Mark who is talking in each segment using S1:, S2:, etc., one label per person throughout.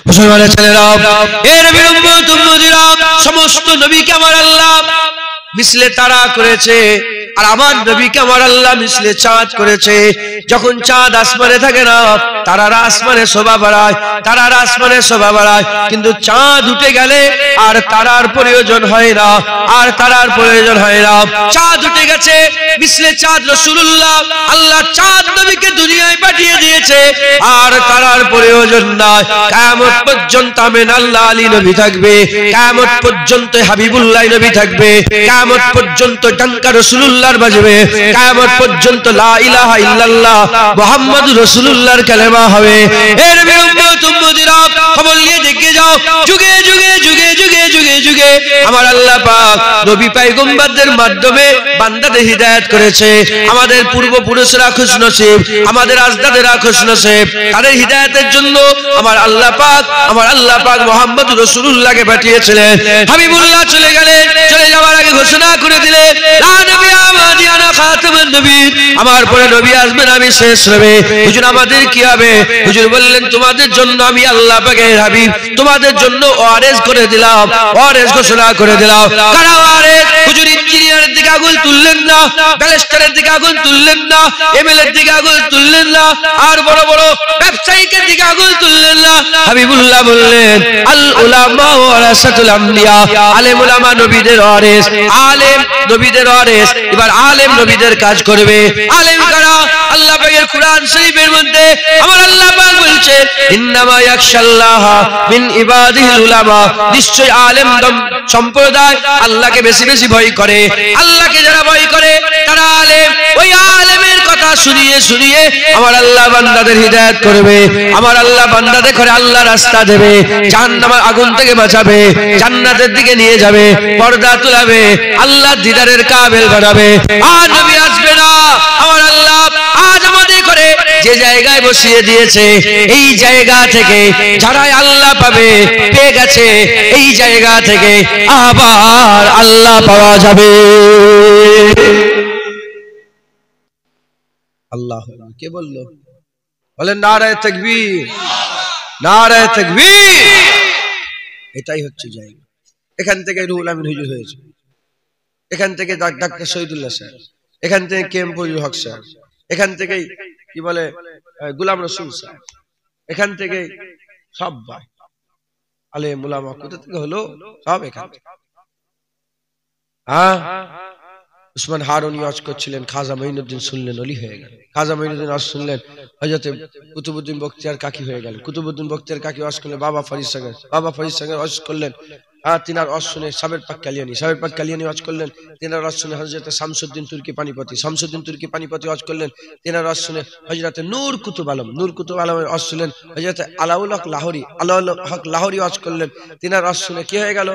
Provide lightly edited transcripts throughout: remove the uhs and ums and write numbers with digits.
S1: মুসলমানের ছেলেরা, এর বিরুদ্ধে সমস্ত নবীকে আমার আল্লাহ মিসলে তারা করেছে, আর আমার নবীকে আমার আল্লাহ মিসলে চাঁদ করেছে। যখন চাঁদ আসমানে থাকে না, তারারা আসমানে শোভা বাড়ায়, তারারা আসমানে শোভা বাড়ায়, কিন্তু চাঁদ উঠে গেলে আর তারার প্রয়োজন হয় না, আর তারার প্রয়োজন হয় না। চাঁদ উঠে গেছে, মিসলে চাঁদ রাসূলুল্লাহ, আল্লাহ চাঁদ নবীকে দুনিয়ায় পাঠিয়ে দিয়েছে, আর তারার প্রয়োজন নাই। কিয়ামত পর্যন্ত আমিন আল্লাহ আলী নবী থাকবে, কিয়ামত পর্যন্ত হাবিবুল্লাহ নবী থাকবে, কিয়ামত পর্যন্ত ডাঙ্কা রাসূলুল্লাহর বাজবে, কিয়ামত পর্যন্ত লা ইলাহা ইল্লাল্লাহ মুহাম্মাদুর রাসূলুল্লাহর কালেমা হবে। এর বিরুদ্ধে উম্মতিরা খবর নিয়ে দেখে যাও, যুগে যুগে যুগে যুগে যুগে যুগে আমার আল্লাহ পাক নবী পয়গম্বরদের মাধ্যমে বান্দাদের হিদায়াত করেছে। আমাদের পূর্বপুরুষরা খুশনসিব, আমাদের আজদাদেরা খুশনসিব, তাদের হিদায়াতের জন্য আমার আল্লাহ পাক মুহাম্মাদুর রাসূলুল্লাহকে পাঠিয়েছিলেন। হাবিবুল্লাহ চলে গেলেন, চলে যাওয়ার আগে ঘোষণা করে দিলেন, লা নবী আমাদি আনা খাতামুন নবীয়্যিন, আমার পরে নবী আসবেন, আমি শেষ নবী। হুজুর আমাদের কি হবে? হুজুর বললেন, তোমাদের জন্য আমি আল্লাহ পাকের হাবিব তোমাদের জন্য ওয়ারেস করে দিলাম, ওয়ারেস ঘোষণা করে দিলাম। কারা ওয়ারেস? হুজুর ইঞ্জিনিয়ারের দিকে আগুন তুললেন না, ব্যারিস্টারের দিকে আগুন তুললেন না, এমএলএর দিকে আগুন তুললেন না, আর বড় বড় ব্যবসায়ীদের দিকে আগুন তুললেন না। হাবিবুল্লাহ বললেন, আল উলামা ওয়ারাসাতুল আমবিয়া, আলেম উলামা নবীদের ওয়ারিস, আলেম নবীদের ওয়ারিস। এবার আলেম নবীদের কাজ করবে। আলেম কারা? আল্লাহ পাকের কুরআন শরীফের মধ্যে আমার আল্লাহ পাক বলছেন, ইন্নামা ইয়াখশাল্লাহ মিন ইবাদিহিল উলামা, নিশ্চয় আলেম সম্প্রদায় আল্লাহকে বেশি বেশি ভয় করে। আল্লাহকে যারা ভয় করে তারা আলেম। ওই আলেমের কথা শুনিয়ে শুনিয়ে আমার আল্লাহ বান্দাদের হিদায়াত করবে, আমার আল্লাহ বান্দাদের করে আল্লাহ রাস্তা দেবে, জাহান্নামের আগুন থেকে বাঁচাবে, জান্নাতের দিকে নিয়ে যাবে, পর্দা তুলাবে, আল্লাহ দিদারের কাবিল বানাবে। আর নবী আসবে না, আমার আল্লাহ আজ আমাদের করে যে জায়গায় বসিয়ে দিয়েছে, এই জায়গা থেকে যারা আল্লাহ পাবে, পেয়ে গেছে, এই জায়গা থেকে আবার আল্লাহ পাওয়া যাবে। আল্লাহ কে বললো? বলেন নারায়ে তাকবীর, নারায়ে তাকবীর। এটাই হচ্ছে জায়গা। এখান থেকে রুহুল আমিন হুজুর হয়েছে, এখান থেকে ডাক্তার শহীদুল্লাহ স্যার, এখান থেকে কেএম ফজলুল হক স্যার, এখান থেকে কি বলে গোলাম রসুল স্যার, এখান থেকে সব ভাই আলেম উলামা কোথা থেকে হলো? সব এখান থেকে। হ্যাঁ, উসমান হারুনি ওয়াজ করছিলেন, খাজা মঈনুদ্দিন শুনলেন, ওলি হয়ে গেল। খাজা মঈনুদ্দিন ওয়াজ শুনলেন, হযরত কুতুবউদ্দিন বখতিয়ার কাকি হয়ে গেল। কুতুবউদ্দিন বখতিয়ার কাকি ওয়াজ করলেন, বাবা ফরিদ সাগর ওয়াজ করলেন। তিনার ওয়াজ শুনে সাবের পাক কালিয়ানি ওয়াজ করলেন। তিনার ওয়াজ শুনে হযরত শামসুদ্দিন তুর্কি পানিপতি ওয়াজ করলেন। তিনার ওয়াজ শুনে হযরত নূর কুতুব আলমের ওয়াজ শুনলেন। হযরত আলাউল হক লাহোরি ওয়াজ করলেন। তিনার ওয়াজ শুনে কি হয়ে গেল?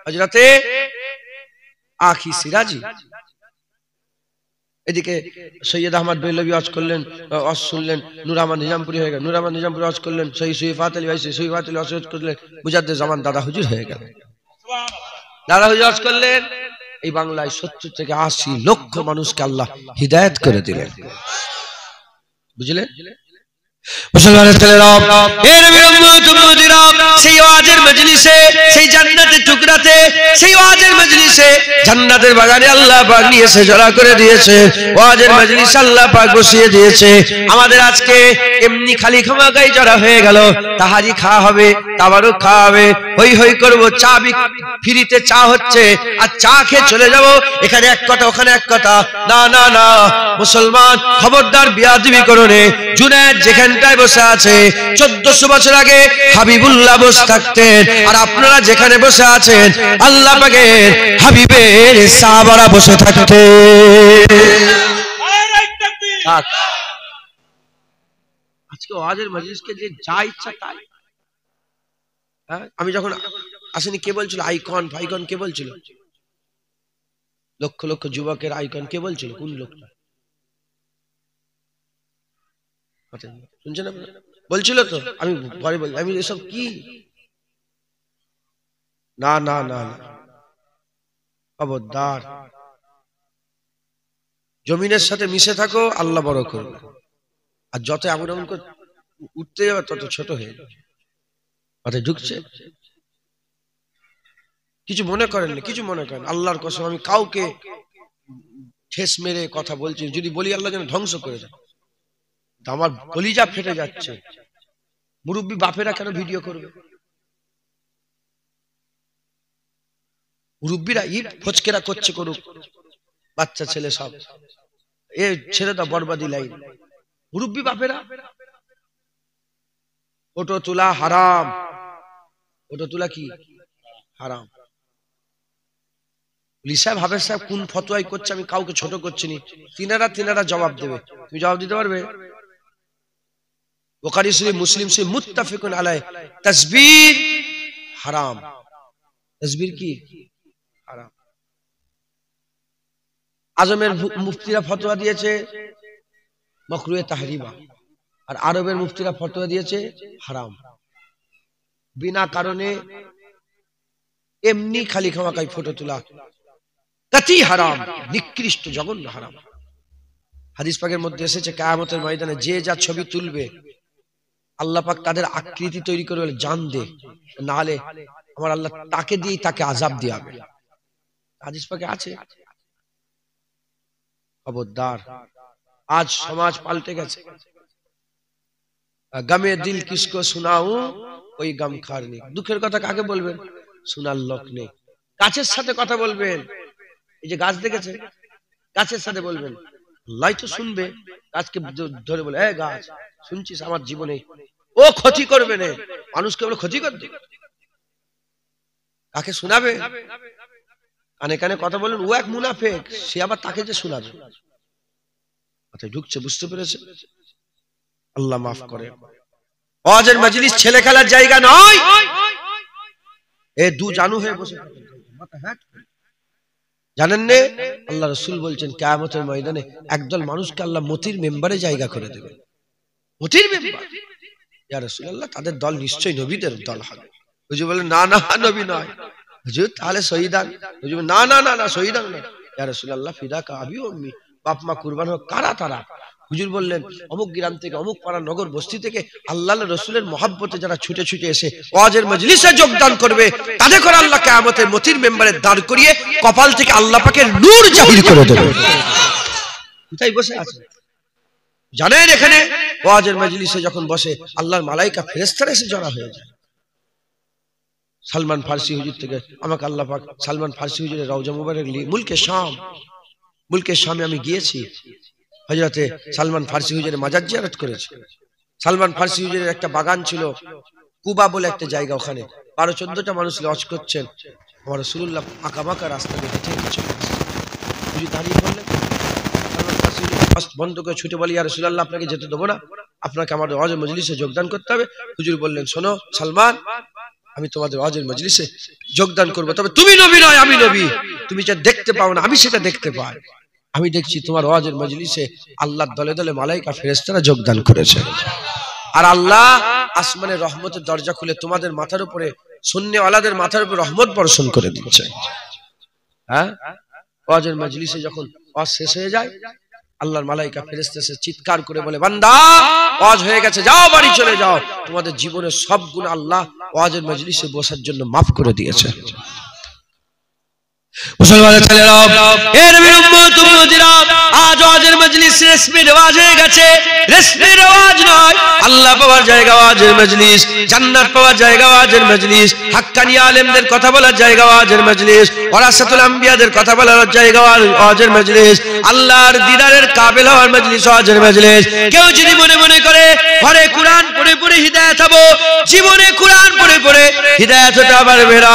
S1: হযরত আখি সিরাজি। এদিকে সৈয়দ আহমদ বেলবি ওয়াজ করলেন, ওয়াজ শুনলেন। নূর আহমদ নিজামপুরি হয়ে গেল, নূর আহমদ নিজামপুরি ওয়াজ করলেন। সৈয়দ আলী ওয়াজ করলেন। মুজাদ্দেদ জামান দাদা হুজুর হয়ে গেল, দাদা হুজুর ওয়াজ করলেন। এই বাংলায় 70 থেকে 80 লক্ষ মানুষকে আল্লাহ হিদায়াত করে দিলেন। বুঝলেন? মুসলমানের ছেলেরা, এর বিরুদ্ধে সেই ওয়াজের মজলিসে, সেই জান্নাতের টুকরাতে, সেই ওয়াজের মজলিসে, জান্নাতের বাগানে আল্লাহ পাক নিয়ে এসে জড়া করে দিয়েছে। ওয়াজের মজলিসে আল্লাহ পাক বসিয়ে দিয়েছে। আমাদের আজকে এমনি খালি খামাগাই জড়া হয়ে গেল। তাহারি খাওয়া হবে, তাবারুক খাওয়া হবে, হই হই করবো, চা ফ্রিতে চা হচ্ছে, আর চা খেয়ে চলে যাব। এখানে এক কথা, ওখানে এক কথা। না না না, মুসলমান খবরদার, বিয়াদবি করো নে। জুনায়েদ যেখানটায় বসে আছে, 1400 বছর আগে হাবিবুল্লাহ বসে থাকতেন, আর আপনারা যেখানে বসে আছেন আল্লাহ পাকের হাবিবের সাহাবারা বসে থাকতেন। আজকে ওয়াজের মজলিসকে যে যা ইচ্ছা তাই। আমি যখন আসেনি, কে বলছিল আইকন ফাইকন? কে বলছিল? লক্ষ লক্ষ যুবকের আইকন কে বলছিল? কোন লোকটা শুনছেন? বলছিল তো, আমি পরে বলি, আমি এসব কি? না না না, খবরদার, জমিনের সাথে মিশে থাকো, আল্লাহ বড় করবে। আর যত এমন এমন করে উঠতে যাবে তত ছোট হয়ে যাবে। মাথায় ঢুকছে? কিছু মনে করেন না, কিছু মনে করেন। আল্লাহর কসম আমি কাউকে ঠেস মেরে কথা বলছি, যদি বলি আল্লাহ যেন ধ্বংস করে দেয়, আমার কলিজা ফেটে যাচ্ছে। মুরব্বী বাপেরা কেন ভিডিও করবে? মুরব্বীরা ঈদ ফচকেরা করছে, করুক, বাচ্চা ছেলে সব, এ ছেড়ে দাও, বরবাদি লাইন। মুরব্বী বাপেরা ফটো তোলা হারাম, ফটো তোলা কি হারাম। সাহেব, হাফেজ সাহেব কোন ফতোয়াই করছে, আমি কাউকে ছোট করছি না, তিনারা জবাব দেবে। তুমি জবাব দিতে পারবে? বুখারী শরীফ, মুসলিম শরীফ মুত্তাফিকুন আলাইহি, তাসবিহ হারাম। তাসবিহ কি হারাম। আজমের মুফতিরা ফতোয়া দিয়েছে মাকরুহে তাহরিমা, আর আরবের মুফতিরা ফতোয়া দিয়েছে হারাম। বিনা কারণে এমনি খালি খামাকাই ফটো তোলা কাতি হারাম, নিকৃষ্ট জঘন্য হারাম। হাদিস পাকের মধ্যে এসেছে কিয়ামতের ময়দানে যে যা ছবি তুলবে আল্লাহ পাক তাদের আকৃতি তৈরি করে জান দে, না হলে আমার আল্লাহ তাকে দিয়ে তাকে আযাব দিয়াবে। হাদিস পাকে আছে। খবরদার, আজ সমাজ পাল্টে গেছে। গমে দিল কিসকো সুনাউ ওই গম খার নেই। দুঃখের কথা কাকে বলবেন? শোনার লোক নেই। গাছের সাথে কথা বলবেন। এই যে গাছ দেখেছে, গাছের সাথে বলবেন, আল্লাহ তো শুনবে। গাছকে ধরে বলে, এ গাছ শুনছিস আমার জীবনে ও ক্ষতি করবে না, মানুষকে বলে ক্ষতি করবে, কাকে শোনাবে? কানে কানে কথা বলেন, ও এক মুনাফিক, সে আবার তাকে যে শোনাবে। মাথায় ঢুকছে? বুঝতে পেরেছে? আল্লাহ মাফ করে। ওয়াজের মজলিস ছেলে খেলার জায়গা নয়। এ দু জানু হয়ে বসে জানেন না, আল্লাহ রাসূল বলছেন কিয়ামতের ময়দানে একদল মানুষকে আল্লাহ মতির মেম্বারে জায়গা করে দেবে। মতির মেম্বার? ইয়া রাসূলুল্লাহ, তাদের দল নিশ্চয়ই নবীদের দল হবে। হুজুর বলেন, না না, নবী নয়। হুজুর তাহলে শহীদান? হুজুর না না না না, শহীদান না। ইয়া রাসূলুল্লাহ, ফিদাকা আবি ও উম্মি, বাপ মা কুরবান হোক। কারা তারা? হুজুর বললেন, অমুক গ্রাম থেকে, অমুক পাড়া নগর বস্তি থেকে আল্লাহর রাসূলের মহব্বতে যারা ছুটে ছুটে এসে ওয়াজের মজলিসে যোগদান করবে, তাদের করে আল্লাহ কিয়ামতের মতির মেম্বারে দাঁড় করিয়ে কপাল থেকে আল্লাহ পাকের নূর জাহির করে দেবে। কোথায় বসে আছে জানেন? এখানে ওয়াজের মজলিসে যখন বসে আল্লাহর মালায়েকা ফেরেশতারা এসে জড়া হয়ে যায়। সালমান ফারসি হুজুর থেকে আমাকে আল্লাহ পাক সালমান ফারসি হুজুরের রওজা মুবারক মুলকে শামে আমি গিয়েছি। হযরতে সালমান ফারসি হুজুরের মাজার জিয়ারত করেছি। সালমান ফারসি হুজুরের একটা বাগান ছিল, কুবা বলে একটা জায়গা, ওখানে 12-14টা মানুষ লজ করছেন। আমার রাসূলুল্লাহ আঁকাবাঁকা রাস্তা দিয়ে হেঁটে হেঁটে চলে আসছে। হুজুর দাঁড়িয়ে পড়লেন। সালমান ফারসি হুজুর বন্ধ করে ছুটে বলি, ইয়া রাসূলুল্লাহ, আপনাকে যেতে দেবো না, আপনাকে আমাদের ওয়াজের মজলিসে যোগদান করতে হবে। হুজুর বললেন, শোনো সালমান, আমি তোমাদের ওয়াজের মজলিসে যোগদান করবো, তবে তুমি নবী নয়, আমি নবী। তুমি যা দেখতে পাও না, আমি সেটা দেখতে পাই। আমি দেখছি তোমার ওয়াজের মজলিসে আল্লাহর দলে দলে মালায়েকা ফেরেশতারা যোগদান করেছে, আর আল্লাহ আসমানের রহমতের দরজা খুলে তোমাদের মাথার উপরে, সুন্নিওয়ালাদের মাথার উপরে রহমত বর্ষণ করে দিচ্ছে। হ্যাঁ, ওয়াজের মজলিসে যখন ওয়াজ শেষ হয়ে যায়, আল্লাহর মালায়েকা ফেরেশতা এসে চিৎকার করে বলে, বান্দা ওয়াজ হয়ে গেছে, যাও বাড়ি চলে যাও। তোমাদের জীবনের সব গুনাহ আল্লাহ ওয়াজের মজলিসে বসার জন্য মাফ করে দিয়েছে। মুসলমানের ছেলেরা, এর নবীর উম্মত উম্মতিরা, আজ ওয়াজের মজলিস রেশমি রেওয়াজ হয়ে গেছে। রেশমি রেওয়াজ নয়, আল্লাহ পাওয়ার জায়গা ওয়াজের মজলিস, জান্নাত পাওয়ার জায়গা ওয়াজের মজলিস, হাক্কানি আলেমদের কথা বলার জায়গা ওয়াজের মজলিস, ওয়ারাসাতুল আম্বিয়াদের কথা বলার জায়গা ওয়াজের মজলিস, আল্লাহর দিদারের কাবিল হওয়ার মজলিস ওয়াজের মজলিস। কেউ যদি মনে মনে করে ঘরে কোরআন পড়ে পড়ে হিদায়াত হবো, জীবনে কোরআন পড়ে পড়ে হিদায়াত হতে পারবে না,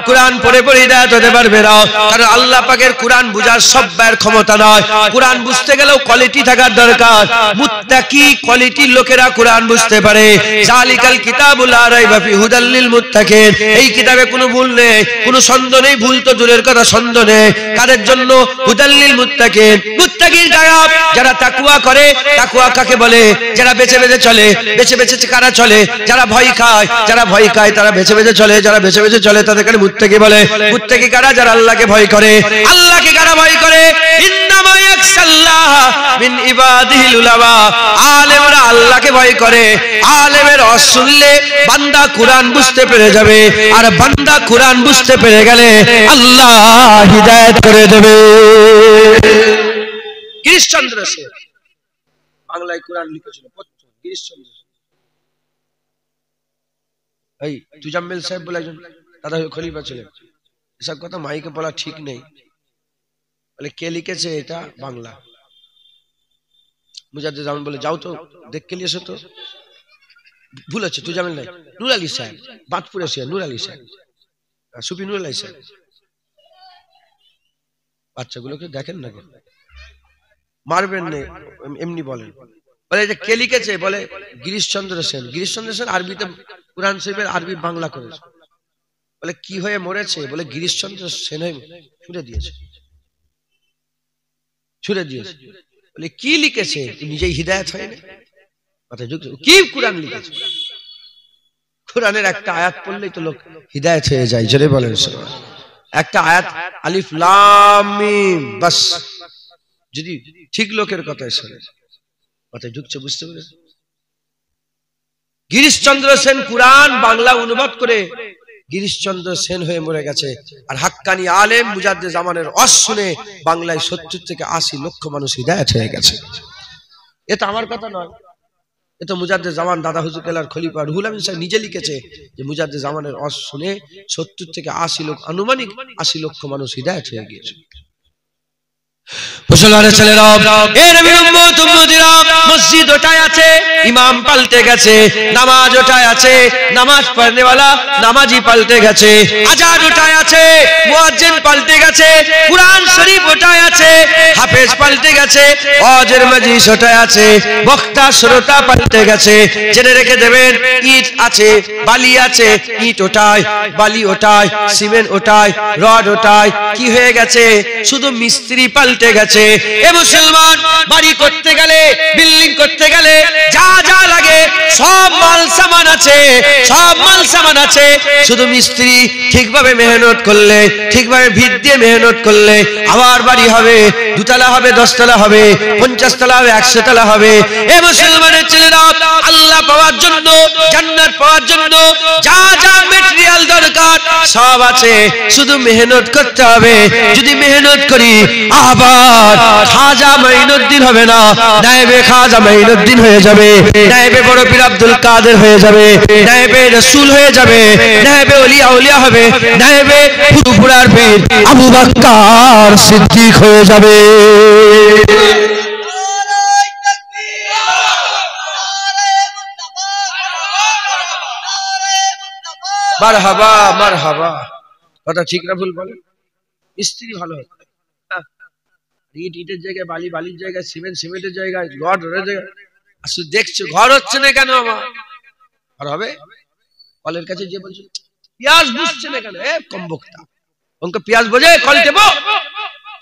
S1: কোরআন পড়ে পড়ে হিদায়াত হতে পারবে না। কারণ আল্লাহ পাকের কোরআন বুঝার সবার ক্ষমতা নয়। কোরআন বুঝতে গেলেও কোয়ালিটি থাকার দরকার। মুত্তাকি কোয়ালিটির লোকেরা কোরআন বুঝতে পারে। জালিকাল কিতাবুল লা রাইবা ফি হুদাল লিল মুত্তাকিন, এই কিতাবে কোনো ভুল নেই, কোনো সন্দেহ নেই, ভুল তো দূরের কথা, সন্দেহ নেই। কাদের জন্য? হুদাল লিল মুত্তাকিন, মুত্তাকির গায়ব, যারা তাকওয়া করে। তাকওয়া কাকে বলে? যারা বেঁচে বেঁচে চলে। বেঁচে বেঁচে কারা চলে? যারা ভয় খায়। যারা ভয় খায় তারা বেঁচে বেঁচে চলে। যারা বেঁচে বেঁচে চলে তাদেরকে মুত্তাকি বলে। মুত্তাকি কারা? যারা আল্লাহকে ভয় করে। আল্লাহকে কারা ভয় করে? ইন্নামা ইয়াখশাল্লাহ মিন ইবাদিহিল উলামা, আলেমরা আল্লাহকে ভয় করে। আলেমের ওয়াজ শুনলে বান্দা কোরআন বুঝতে পেরে যাবে, আর বান্দা কোরআন বুঝতে পেরে গেলে আল্লাহ হিদায়াত করে দেবে। গিরিশচন্দ্র সেন বাংলায় কোরআন লিখেছিল, গিরিশচন্দ্র। এই তুজাম্মেল সাহেব বলে একজন দাদা খলিফা ছিলেন, এসব কথা মাইকে বলা ঠিক নেই। বলে কে লিখেছে এটা? বাংলা। মুজাদ্দিদ জামান বলে যাও তো দেখে নিয়ে এসো তো। ভুল আছে, তুজাম্মেল নাই, নূর আলী সাহেব, বাঁধপুরে ছিলেন নূর আলী সাহেব, সুফি নূর আলী সাহেব। বাচ্চাগুলোকে দেখেন না, মারবেন না, এমনি বলেন। বলে যে কে লিখেছে? বলে গিরিশচন্দ্র সেন। গিরিশচন্দ্র সেন আরবিতে কুরআন শরীফের আরবি বাংলা করেছে। বলে কি হয়ে মরেছে? বলে গিরিশচন্দ্র সেন হয়ে ছুড়ে দিয়েছে, ছুড়ে দিয়েছে। বলে কি লিখেছে? নিজেই হিদায়াত হয়নি, কি কোরআন লিখেছে? কোরআনের একটা আয়াত পড়লেই তো লোক হিদায়াত হয়ে যায়। জোরে বলেন একটা আয়াত, আলিফ লাম মিম, বাস। যদি ঠিক লোকের কথা শোনে, কথা ঢুকছে, বুঝতে পেরেছে? গিরিশচন্দ্র সেন কুরআন বাংলা অনুবাদ করে গিরিশচন্দ্র সেন হয়ে মরে গেছে। আর হাক্কানি আলেম মুজাদ্দিদ জামানের ওয়াজ শুনে বাংলায় 70 থেকে 80 লক্ষ মানুষ হিদায়াত হয়ে গেছে। এটা আমার কথা নয়, এটা মুজাদ্দিদ জামান দাদা হুজুর কেবলার খলিফা রুহুল আমিন সাহেব নিজে লিখেছে যে মুজাদ্দিদ জামানের ওয়াজ শুনে 70 থেকে 80 লক্ষ, আনুমানিক 80 লক্ষ মানুষ হিদায়াত হয়ে গিয়েছে। মুসলমানের ছেলেরা, এ নবীর উম্মত উম্মতিরা, মসজিদ ওটাই আছে, ইমাম পাল্টে গেছে। নামাজ ওটাই আছে, নামাজ পড়নেওয়ালা নামাজি পাল্টে গেছে। আজান ওটাই আছে, মুয়াজ্জিন পাল্টে গেছে। কুরআন শরীফ ওটাই আছে, হাফেজ পাল্টে গেছে। ওয়াজের মজলিস ওটাই আছে, বক্তা শ্রোতা পাল্টে গেছে। জেনে রেখে দেবেন, ইট আছে, বালি আছে, ইট ওটাই, বালি ওটাই, সিমেন্ট ওটাই, রড ওটাই। কি হয়ে গেছে? শুধু মিস্ত্রি পাল্টে গেছে। এ মুসলমান, বাড়ি করতে গেলে, বিল্ডিং করতে গেলে যা যা লাগে সব মাল সামান আছে, সব মাল সামান আছে। শুধু মিস্ত্রি ঠিকভাবে মেহনত করলে, ঠিকভাবে ভিত দিয়ে মেহনত করলে আবার বাড়ি হবে। 2 তলা হবে, 10 তলা হবে, 50 তলা হবে, 100 তলা হবে। এ মুসলমানের ছেলেরা, আল্লাহ পাওয়ার জন্য, জান্নাত পাওয়ার জন্য যা যা ম্যাটেরিয়াল দরকার সব আছে, শুধু মেহনত করতে হবে। যদি মেহনত করি আবার খাজা মাইনুদ্দিন হবে না, নায়েবে খাজা মাইনুদ্দিন হয়ে যাবে, নায়েবে বড় পীর আব্দুল কাদের হয়ে যাবে, নায়েবে রাসূল হয়ে যাবে, নায়েবে ওলিয়া ওলিয়া হবে, নায়েবে ফুরফুরার পীর আবু বকর সিদ্দিক হয়ে যাবে। মারহাবা মারহাবা। কথা ঠিক না ভুল বলেন? স্ত্রী ভালো হবে, ইট ইটের জায়গায় বালি, বালির জায়গায় সিমেন্ট, সিমেন্টের জায়গায় রড, রডের জায়গায়। আসলে দেখছো ঘর হচ্ছে না কেন? আমার ঘর হবে। কলের কাছে যে বলছে পেঁয়াজ বুঝছে না কেন? কম বক্তা, ওকে পেঁয়াজ বোঝে, কল দেবো,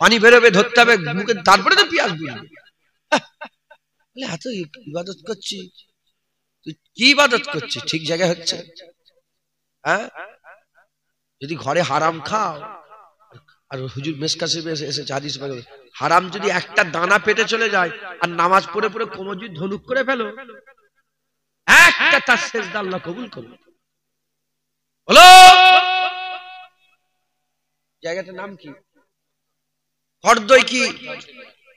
S1: পানি বেরোবে, ধরতে হবে মুখে, তারপরে তো পেঁয়াজ বুঝবে। এত ইবাদত করছি, তুই কি ইবাদত করছিস? ঠিক জায়গায় হচ্ছে? হ্যাঁ, যদি ঘরে হারাম খাও, আর হুজুর মেসকা সাহেব এসেছে হাদিস পাকে, হারাম যদি একটা দানা পেটে চলে যায় আর নামাজ পড়ে পড়ে কোমর যদি ধনুক করে ফেলো, একটা তার সেজদা আল্লাহ কবুল করবে। বলো জায়গাটার নাম কি? হরদই কি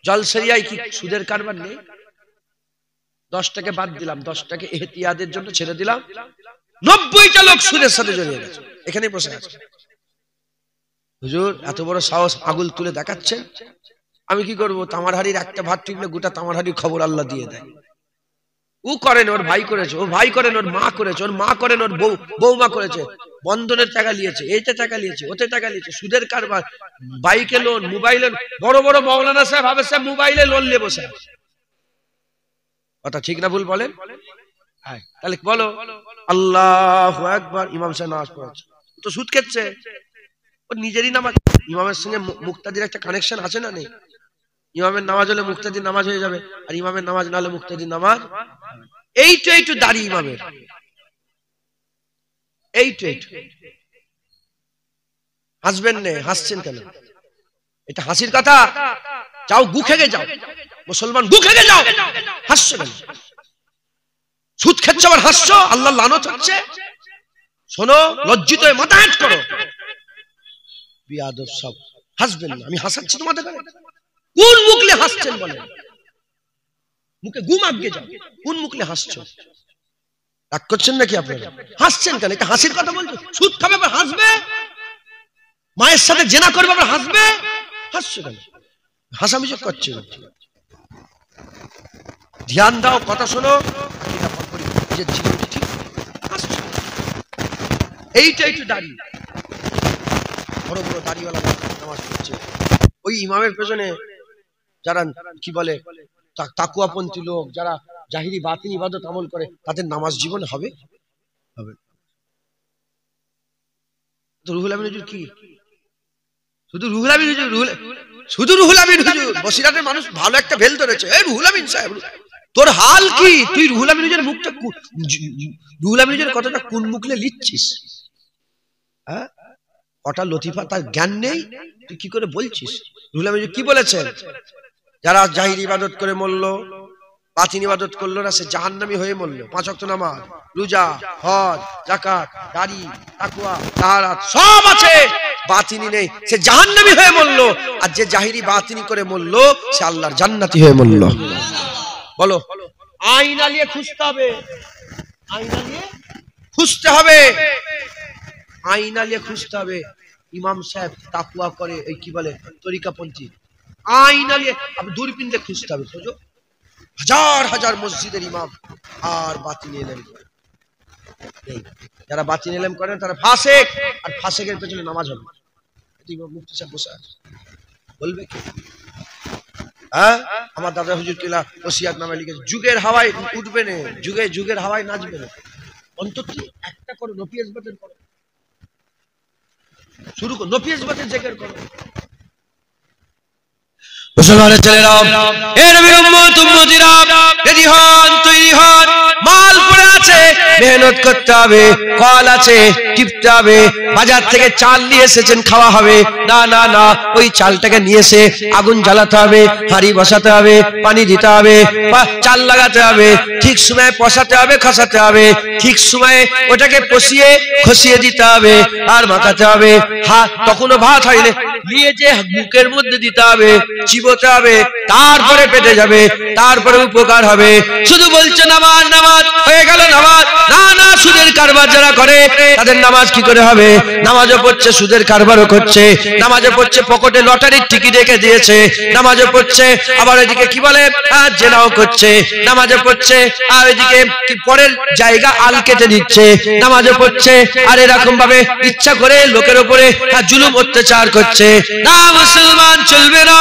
S1: জলসরিয়ায় কি সুদের কারবার নেই? 10টাকে বাদ দিলাম, 10টাকে এহতিয়াদের জন্য ছেড়ে দিলাম, 90টা লোক সুদের সাথে জড়িয়ে গেছে, এখানে বসে আছে। হুজুর এত বড় সাহস, আগুল তুলে দেখাচ্ছেন। আমি কি করবো? তামার হাড়ির একটা ভাত টিপলে গোটা তামার হাড়ির খবর আল্লাহ দিয়ে দেয়। ও করেন, ওর ভাই করেছে, ওর ভাই করেন, ওর মা করেছে, ওর মা করেন, ওর বৌমা করেছে, বন্ধনের টাকা নিয়েছে, এইতে টাকা নিয়েছে, ওতে টাকা নিয়েছে, সুদের কারবার, বাইকে লোন, মোবাইলে, বড় বড় মৌলানা সাহেব হাফেজ সাহেব মোবাইলে লোন নিয়ে বসে আছে। কথা ঠিক না ভুল বলেন? তাহলে বলো আল্লাহু আকবার। ইমাম সাহেব নামাজ পড়াচ্ছে, তো সুদ খেচ্ছে, ওর নিজেরই নামাজ। ইমামের সঙ্গে মুক্তাদির একটা কানেকশন আছে না নেই? ইমামের নামাজ হলে মুক্তাদির নামাজ হয়ে যাবে, আর ইমামের নামাজ না হলে মুক্তাদির নামাজ। এইটু দাড়ি ইমামের, এইটু। হাসবেন নে, হাসছেন কেন? এটা হাসির কথা? যাও গু খেগে যাও, মুসলমান গু খেগে যাও। হাসছো কেন? সুদ খাচ্ছ আবার হাসছো, আল্লাহ লানত হচ্ছে। শোনো, লজ্জিত হয়ে মাথা হেঁট করো। বিয়াদব সব, হাসবেন না, আমি হাসাচ্ছি তোমাদের। কোন মুখলে হাসছেন বলেন? মুখে ঘুম আগে যাও, কোন মুখলে হাসছো? রাগ করছেন নাকি আপনারা? হাসছেন কেন? এটা হাসির কথা বলছো? সুদ খাবে আবার হাসবে, মায়ের সাথে জেনা করবে আবার হাসবে, হাসছো কেন? হাসামিজক করছে। ধ্যান দাও, কথা শোনো, নিজের জীবনটা ঠিক। হাসছো এইটা একটু দাঁড়িয়ে, বড় বড় দাড়িওয়ালা নামাজ পড়ছে, ওই ইমামের পেছনে যারা কি বলে তাকুয়াপন্থী লোক, যারা জাহিরি বাতিন ইবাদত আমল করে, তাদের নামাজ জীবনে হবে? হবে। তো রুহুল আমিন হুজুর কি? শুধু রুহুল আমিন হুজুর, শুধু রুহুল আমিন হুজুর। বসিরহাটের মানুষ ভালো একটা ভেল ধরেছে, এই রুহুল আমিন সাহেব, তোর হাল কি? তুই রুহুল আমিন হুজুরের মুখটা, রুহুল আমিন হুজুরের কথাটা কোন মুখলে লিখছিস? হ্যাঁ, কটা লতিফা তার জ্ঞান নেই, তুই কি করে বলছিস? রুহুল আমিন হুজুর কি বলেছেন? যারা জাহির ইবাদত করে মরলো, বাতিন ইবাদত করলো না, সে জাহান্নামী হয়ে মরলো। 5 ওয়াক্ত নামাজ, রোজা, হজ, যাকাত, দাড়ি, তাকওয়া, তাহারাত সব আছে, বাতিনি নেই, সে জাহান্নামী হয়ে মরলো। আর যে জাহিরি বাতিনি করে মরলো, সে আল্লাহর জান্নাতি হয়ে মরলো। বলো, আয়না নিয়ে খুঁজতে হবে, আয়না নিয়ে খুঁজতে হবে, আয়না নিয়ে খুঁজতে হবে। ইমাম সাহেব তাকওয়া করে, এই কি বলে তরিকাপন্থী, আয়না নিয়ে আপনি দূরবীন দিয়ে খুঁজতে হবে। খোঁজো, হাজার হাজার মসজিদের ইমাম আর বাতিনি এলেম করে। যারা বাতিনি এলেম করেন তারা ফাসেক, আর ফাসেকের পেছনে নামাজ হবে। মুফতি সাহেব বসে আছে, বলবে কি? হ্যাঁ, আমার দাদা হুজুর কিলা ওসিয়াত নামে লিখেছে, যুগের হাওয়ায় উঠবে না, যুগের হাওয়ায় নাচবে না। অন্তত একটা করো, নফিয়াজ বাতের করো, শুরু করো, নফিয়াজ বাতের জিকির করো। মুসলমানের ছেলেরা, এ নবীর উম্মত উম্মতিরা, রেডি হন, তৈরি হন, মাল পড়ে আছে, মেহনত করতে হবে, কল আছে, টিপতে হবে। বাজার থেকে চাল নিয়ে এসেছেন, খাওয়া হবে না, না না, ওই চালটাকে নিয়ে এসে আগুন জ্বালাতে হবে, হাঁড়ি বসাতে হবে, পানি দিতে হবে, চাল লাগাতে হবে, ঠিক সময়ে পসাতে হবে, খসাতে হবে, ঠিক সময়ে ওটাকে পচিয়ে খসিয়ে দিতে হবে, আর মাখাতে হবে। তখনও ভাত হয়নি, নিয়ে যে মুখের মধ্যে দিতে হবে, চিবোতে হবে, তারপরে পেটে যাবে, তারপরে উপকার হবে। শুধু বলছে নামাজ, নামাজ হয়ে গেল নামাজ, না না, সুদের কারবার যারা করে তাদের নামাজ কি করে হবে? নামাজও পড়ছে, সুদের কারবারও করছে, নামাজও পড়ছে, পকেটে লটারির টিকিট রেখে দিয়েছে, নামাজও পড়ছে, আবার এদিকে কি বলে জেনাও করছে, নামাজও পড়ছে, আর এদিকে পরের জায়গা আল কেটে দিচ্ছে, নামাজও পড়ছে, আর এরকম ভাবে ইচ্ছা করে লোকের উপরে জুলুম অত্যাচার করছে। না, মুসলমান চলবে না,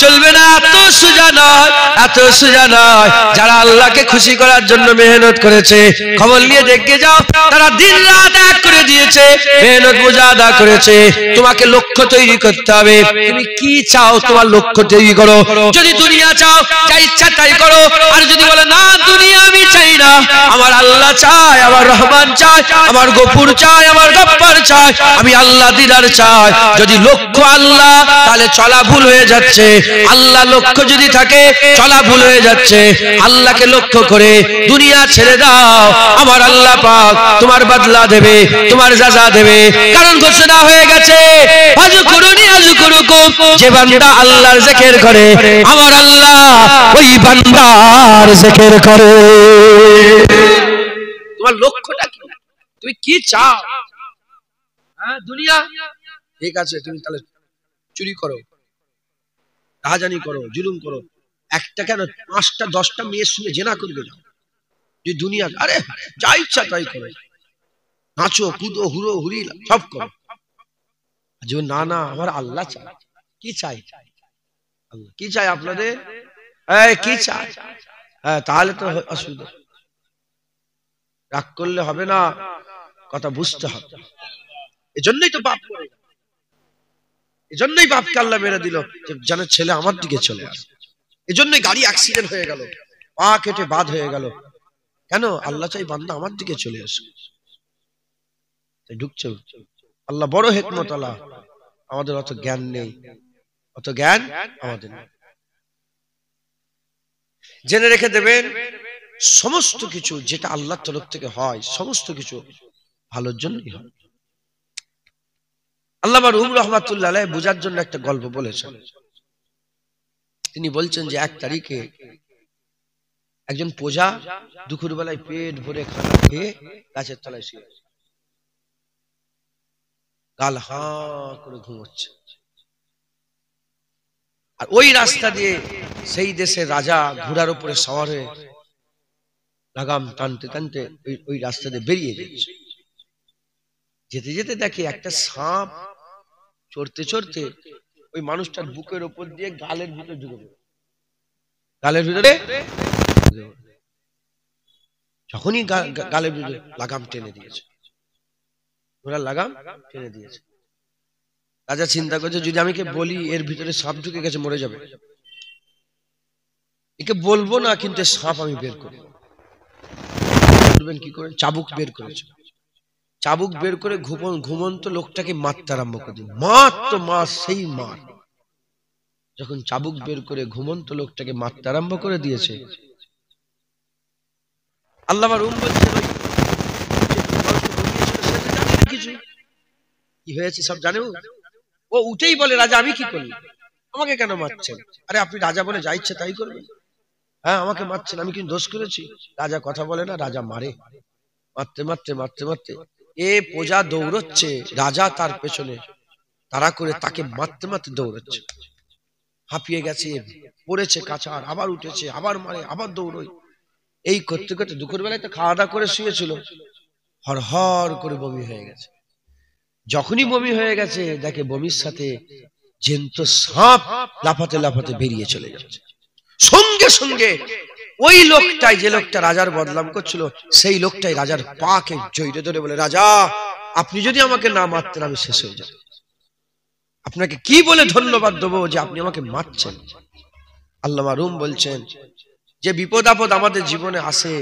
S1: চলবে না, এত সোজা নয়, এত সোজা নয়। যারা আল্লাহকে খুশি করার জন্য মেহনত করেছে, খবর নিয়ে দেখে যাও, তারা দিন রাত এক করে দিয়েছে, মেহনত মুজাহাদা করেছে। তোমাকে লক্ষ্য তৈরি করতে হবে, তুমি কি চাও তোমার লক্ষ্য তৈরি করো। যদি দুনিয়া চাও, যা ইচ্ছা তাই করো, আর যদি বলে না দুনিয়া আমি চাই না, আমার আল্লাহ চাই, আমার রহমান চাই, আমার গফুর চাই, আমার গফফার চাই, আমি আল্লাহ দিদার চাই। যদি লক্ষ্য আল্লাহ, তাহলে চলা ভুল হয়ে যাচ্ছে। আল্লাহ লক্ষ্য যদি থাকে, চলা ভুল হয়ে যাচ্ছে। আল্লাহকে লক্ষ্য করে দুনিয়া ছেড়ে দাও, আমার আল্লাহ পাক তোমার বদলা দেবে, তোমার সাজা দেবে। কারণ ঘোষণা হয়ে গেছে, আযকুরুনি আযকুরুকুম, যে বান্দা আল্লাহর জিকির করে, আমার আল্লাহ ওই বান্দার জিকির করে। তোমার লক্ষ্যটা কি? তুমি কি চাও? হ্যাঁ, দুনিয়া ঠিক আছে, তুমি তাহলে চুরি করো, রাহাজানি করো, জুলুম করো, একটা কেন 5টা 10টা মেয়ের সঙ্গে জেনা করবে না। যে দুনিয়া, আরে যা ইচ্ছা তাই করো, নাচো, কুদো, হুড়ো হুড়ি সব করো। যে না না, আমার আল্লাহ চাই। কি চাই? আল্লাহ কি চাই আপনাদের? কি চাই? তাহলে তো অসুবিধা। রাগ করলে হবে না, কথা বুঝতে হবে। এজন্যই তো বাপ করে, এজন্যই বাপকে আল্লাহ মেরে দিল, যেন ছেলে আমার দিকে চলে আসে। এজন্যই গাড়ি অ্যাক্সিডেন্ট হয়ে গেল, পা কেটে বাদ হয়ে গেল। কেন? আল্লাহ চাই বান্দা আমার দিকে চলে আসে। ঢুকছে আল্লাহ বড় হিকমত আল্লাহ। আমাদের অত জ্ঞান নেই, অত জ্ঞান আমাদের নেই। জেনে রেখে দেবেন সমস্ত কিছু যেটা আল্লাহর তরফ থেকে হয় সমস্ত কিছু ভালোর জন্যই হয়। আল্লামা রুহুল রহমাতুল্লাহ আলাইহি বোঝার জন্য একটা গল্প বলেছেন। তিনি বলছেন যে 1 তারিখে একজন প্রজা দুপুর বেলায় পেট ভরে খানা খেয়ে গাছের তলায় শুয়ে আছে, গাল হাঁ করে ঘুমোচ্ছে। আর ওই রাস্তা দিয়ে সেই দেশের রাজা ঘোড়ার উপরে সওয়ার হয়ে লাগাম টানতে টানতে ওই রাস্তা দিয়ে বেরিয়ে যাচ্ছে। যেতে যেতে দেখে একটা সাপ চড়তে চড়তে ওই মানুষটার বুকের উপর দিয়ে গালের ভিতরে ঢুকে পড়ে। গালের ভিতরে যখনই গালের ভিতরে লাগাম টেনে দিয়েছে, ঘোড়ার লাগাম টেনে দিয়েছে। রাজা চিন্তা করছে যদি আমি বলি এর ভিতরে সাপ ঢুকে গেছে মরে যাবে, একে বলবো না, কিন্তু সাপ আমি বের করবো। কি করে? চাবুক বের করেছে। চাবুক বের করে ঘুমন্ত লোকটাকে মারতে আরম্ভ করে সেই মার। যখন চাবুক বের করে ঘুমন্ত লোকটাকে মারতে আরম্ভ করে দিয়েছে, আল্লামা রুম বলছেন কিছু কি হয়েছে সব জানে। ও উঠেই বলে রাজা আমি কি করলাম, আমাকে কেন মারছেন? আরে আপনি রাজা বলে যা ইচ্ছে তাই করবেন? হ্যাঁ আমাকে মারছেন, আমি কি দোষ করেছি? রাজা কথা বলে না, রাজা মারে। মারতে মারতে মারতে মারতে এ প্রজা দৌড়চ্ছে, রাজা তার পেছনে তাড়া করে তাকে মারতে মারতে দৌড়চ্ছে। হাঁপিয়ে গেছে, পড়েছে কাছার, আবার উঠেছে, আবার মারে, আবার দৌড়ই। এই করতে করতে দুপুর বেলায় তো খাওয়া দাওয়া করে শুয়েছিল, হর হর করে বমি হয়ে গেছে। যখনই বমি হয়ে গেছে দেখে বমির সাথে জ্যান্ত সাপ লাফাতে লাফাতে বেরিয়ে চলে যাচ্ছে। সঙ্গে সঙ্গে ওই লোকটাই, যে লোকটা রাজার বদনাম করছিল, সেই লোকটাই রাজার পাকে জড়িয়ে ধরে বলে রাজা আপনি যদি আমাকে না মারতেন আমি শেষ হয়ে যেতাম। আপনাকে কি বলে ধন্যবাদ দেবো যে আপনি আমাকে মারছেন? আল্লামা রুম বলছেন যে বিপদ আপদ আমাদের জীবনে আসে,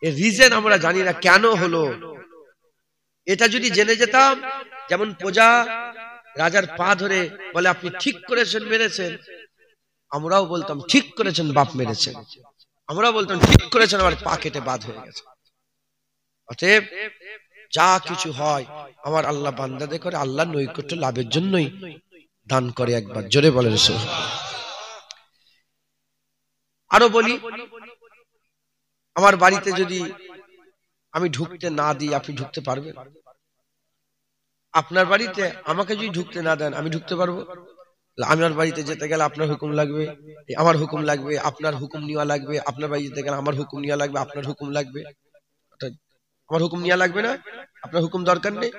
S1: এর রিজন আমরা জানি না কেন হলো। এটা যদি জেনে যেতাম, যেমন প্রজা রাজার পা ধরে বলে আপনি ঠিক করেছেন মেরেছেন, আমরাও বলতাম ঠিক করেছেন বাপ মেরেছেন। আমরাও বলতাম ঠিক করেছেন আমার পা কেটে বাদ হয়ে গেছে। অতএব যা কিছু হয় আমার আল্লাহ বান্দাদের করে আল্লাহ নৈকট্য লাভের জন্যই দান করে। একবার জোরে বলেন সুবহানাল্লাহ। আরো বলি, আমার বাড়িতে যদি আমি ঢুকতে না দিই আপনি ঢুকতে পারবেন? আপনার বাড়িতে আমাকে যদি ঢুকতে না দেন আমি ঢুকতে পারবো? আমার বাড়িতে যেতে গেলে আপনার হুকুম লাগবে, আমার হুকুম লাগবে, আপনার হুকুম নেওয়া লাগবে। আপনার বাড়ি যেতে গেলে আমার হুকুম নেওয়া লাগবে, আপনার হুকুম লাগবে। আমার হুকুম নেওয়া লাগবে না? আপনার হুকুম দরকার নেই।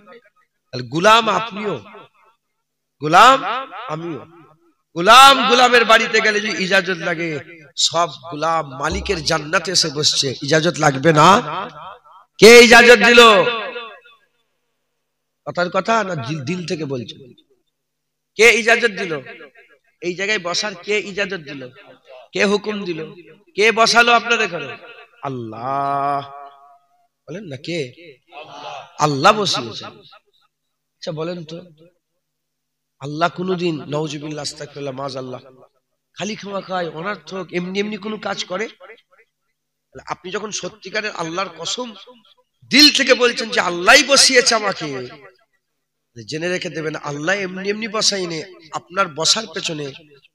S1: তাহলে গুলাম আপনিও, গুলাম আমিও। গুলাম গুলামের বাড়িতে গেলে যদি ইজাজত লাগে, সব গুলাম মালিকের জান্নাতে এসে বসছে, ইজাজত লাগবে না? কে ইজাজত দিল? কথার কথা না দিল থেকে বলছে? কে ইজাজত দিল? এই জায়গায় বসার কে ইজাজত দিল? কে হুকুম দিল? কে বসালো আপনাদের ঘরে? আল্লাহ। বলেন না কে? আল্লাহ বসিয়েছে। আচ্ছা বলেন তো, আল্লাহ কোনদিন নাউজুবিল্লাহ আস্তাগফিরুল্লাহ মাযাল্লাহ খালি খাওয়া খায়, অনর্থক এমনি এমনি কোনো কাজ করে? আপনি যখন সত্যিকারের আল্লাহর কসম দিল থেকে বলছেন যে আল্লাহই বসিয়েছে আমাকে, জেনে রেখে দেবেন আল্লাহ এমনি এমনি বসাইনি। আপনার বসার পেছনে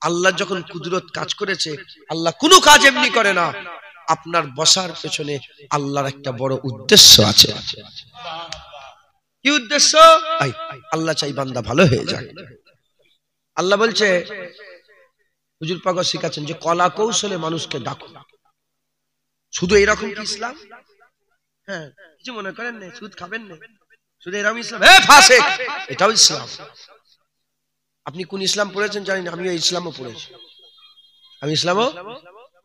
S1: আল্লাহ যখন কুদরত কাজ করেছে, আল্লাহ কোনো কাজ এমনি করে না। আপনার বসার পেছনে আল্লাহর একটা বড় উদ্দেশ্য আছে। কি উদ্দেশ্য? আল্লাহ চাই বান্দা ভালো হয়ে যায়। আল্লাহ বলছে, হুজুর পাক শিখাচ্ছেন যে কলা কৌশলে মানুষকে ডাকো। শুধু এরকম কি ইসলাম? হ্যাঁ, কিছু মনে করেন না, সুদ খাবেন না, শুধু এরকম ইসলাম? ফাসিক, এটাও ইসলাম। আপনি কোন ইসলাম পড়েছেন জানি না, আমিও ইসলামও পড়েছি। আমি ইসলামও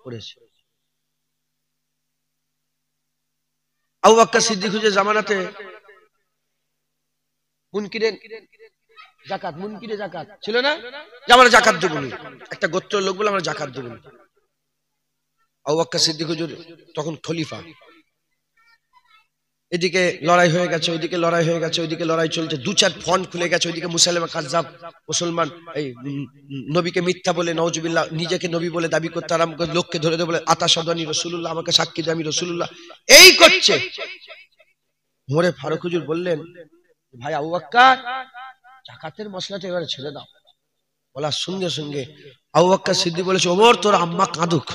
S1: পড়েছি। আবু বকর সিদ্দিক হুজুরের জামানাতে মুনকিরে যাকাত ছিল না, যে আমরা যাকাত দেব না। একটা গোত্রের লোক বলে আমরা যাকাত দেব না। আবু বকর সিদ্দিক হুজুর তখন খলিফা। এদিকে লড়াই হয়ে গেছে, ওইদিকে লড়াই হয়ে গেছে, ওইদিকে লড়াই চলছে, 2-4 ফ্রন্ট খুলে গেছে। ওইদিকে মুসাইলামা কাজ্জাব মুসলমান এই নবীকে মিথ্যা বলে নাউজুবিল্লাহ নিজেকে নবী বলে দাবি করতে আরম্ভ করে, লোককে ধরে ধরে বলে আতাশাদু রাসূলুল্লাহ, আমাকে সাক্ষী দিয়ে আমি রাসূলুল্লাহ, এই করছে। ওমরে ফারুক হুজুর বললেন, ভাই আবু বকর জাকাতের মশলাটা এবারে ছেড়ে দাও। বলার সঙ্গে সঙ্গে আবু বকর সিদ্দিক বলেছে, ওমর তোর আম্মা কাঁদুক,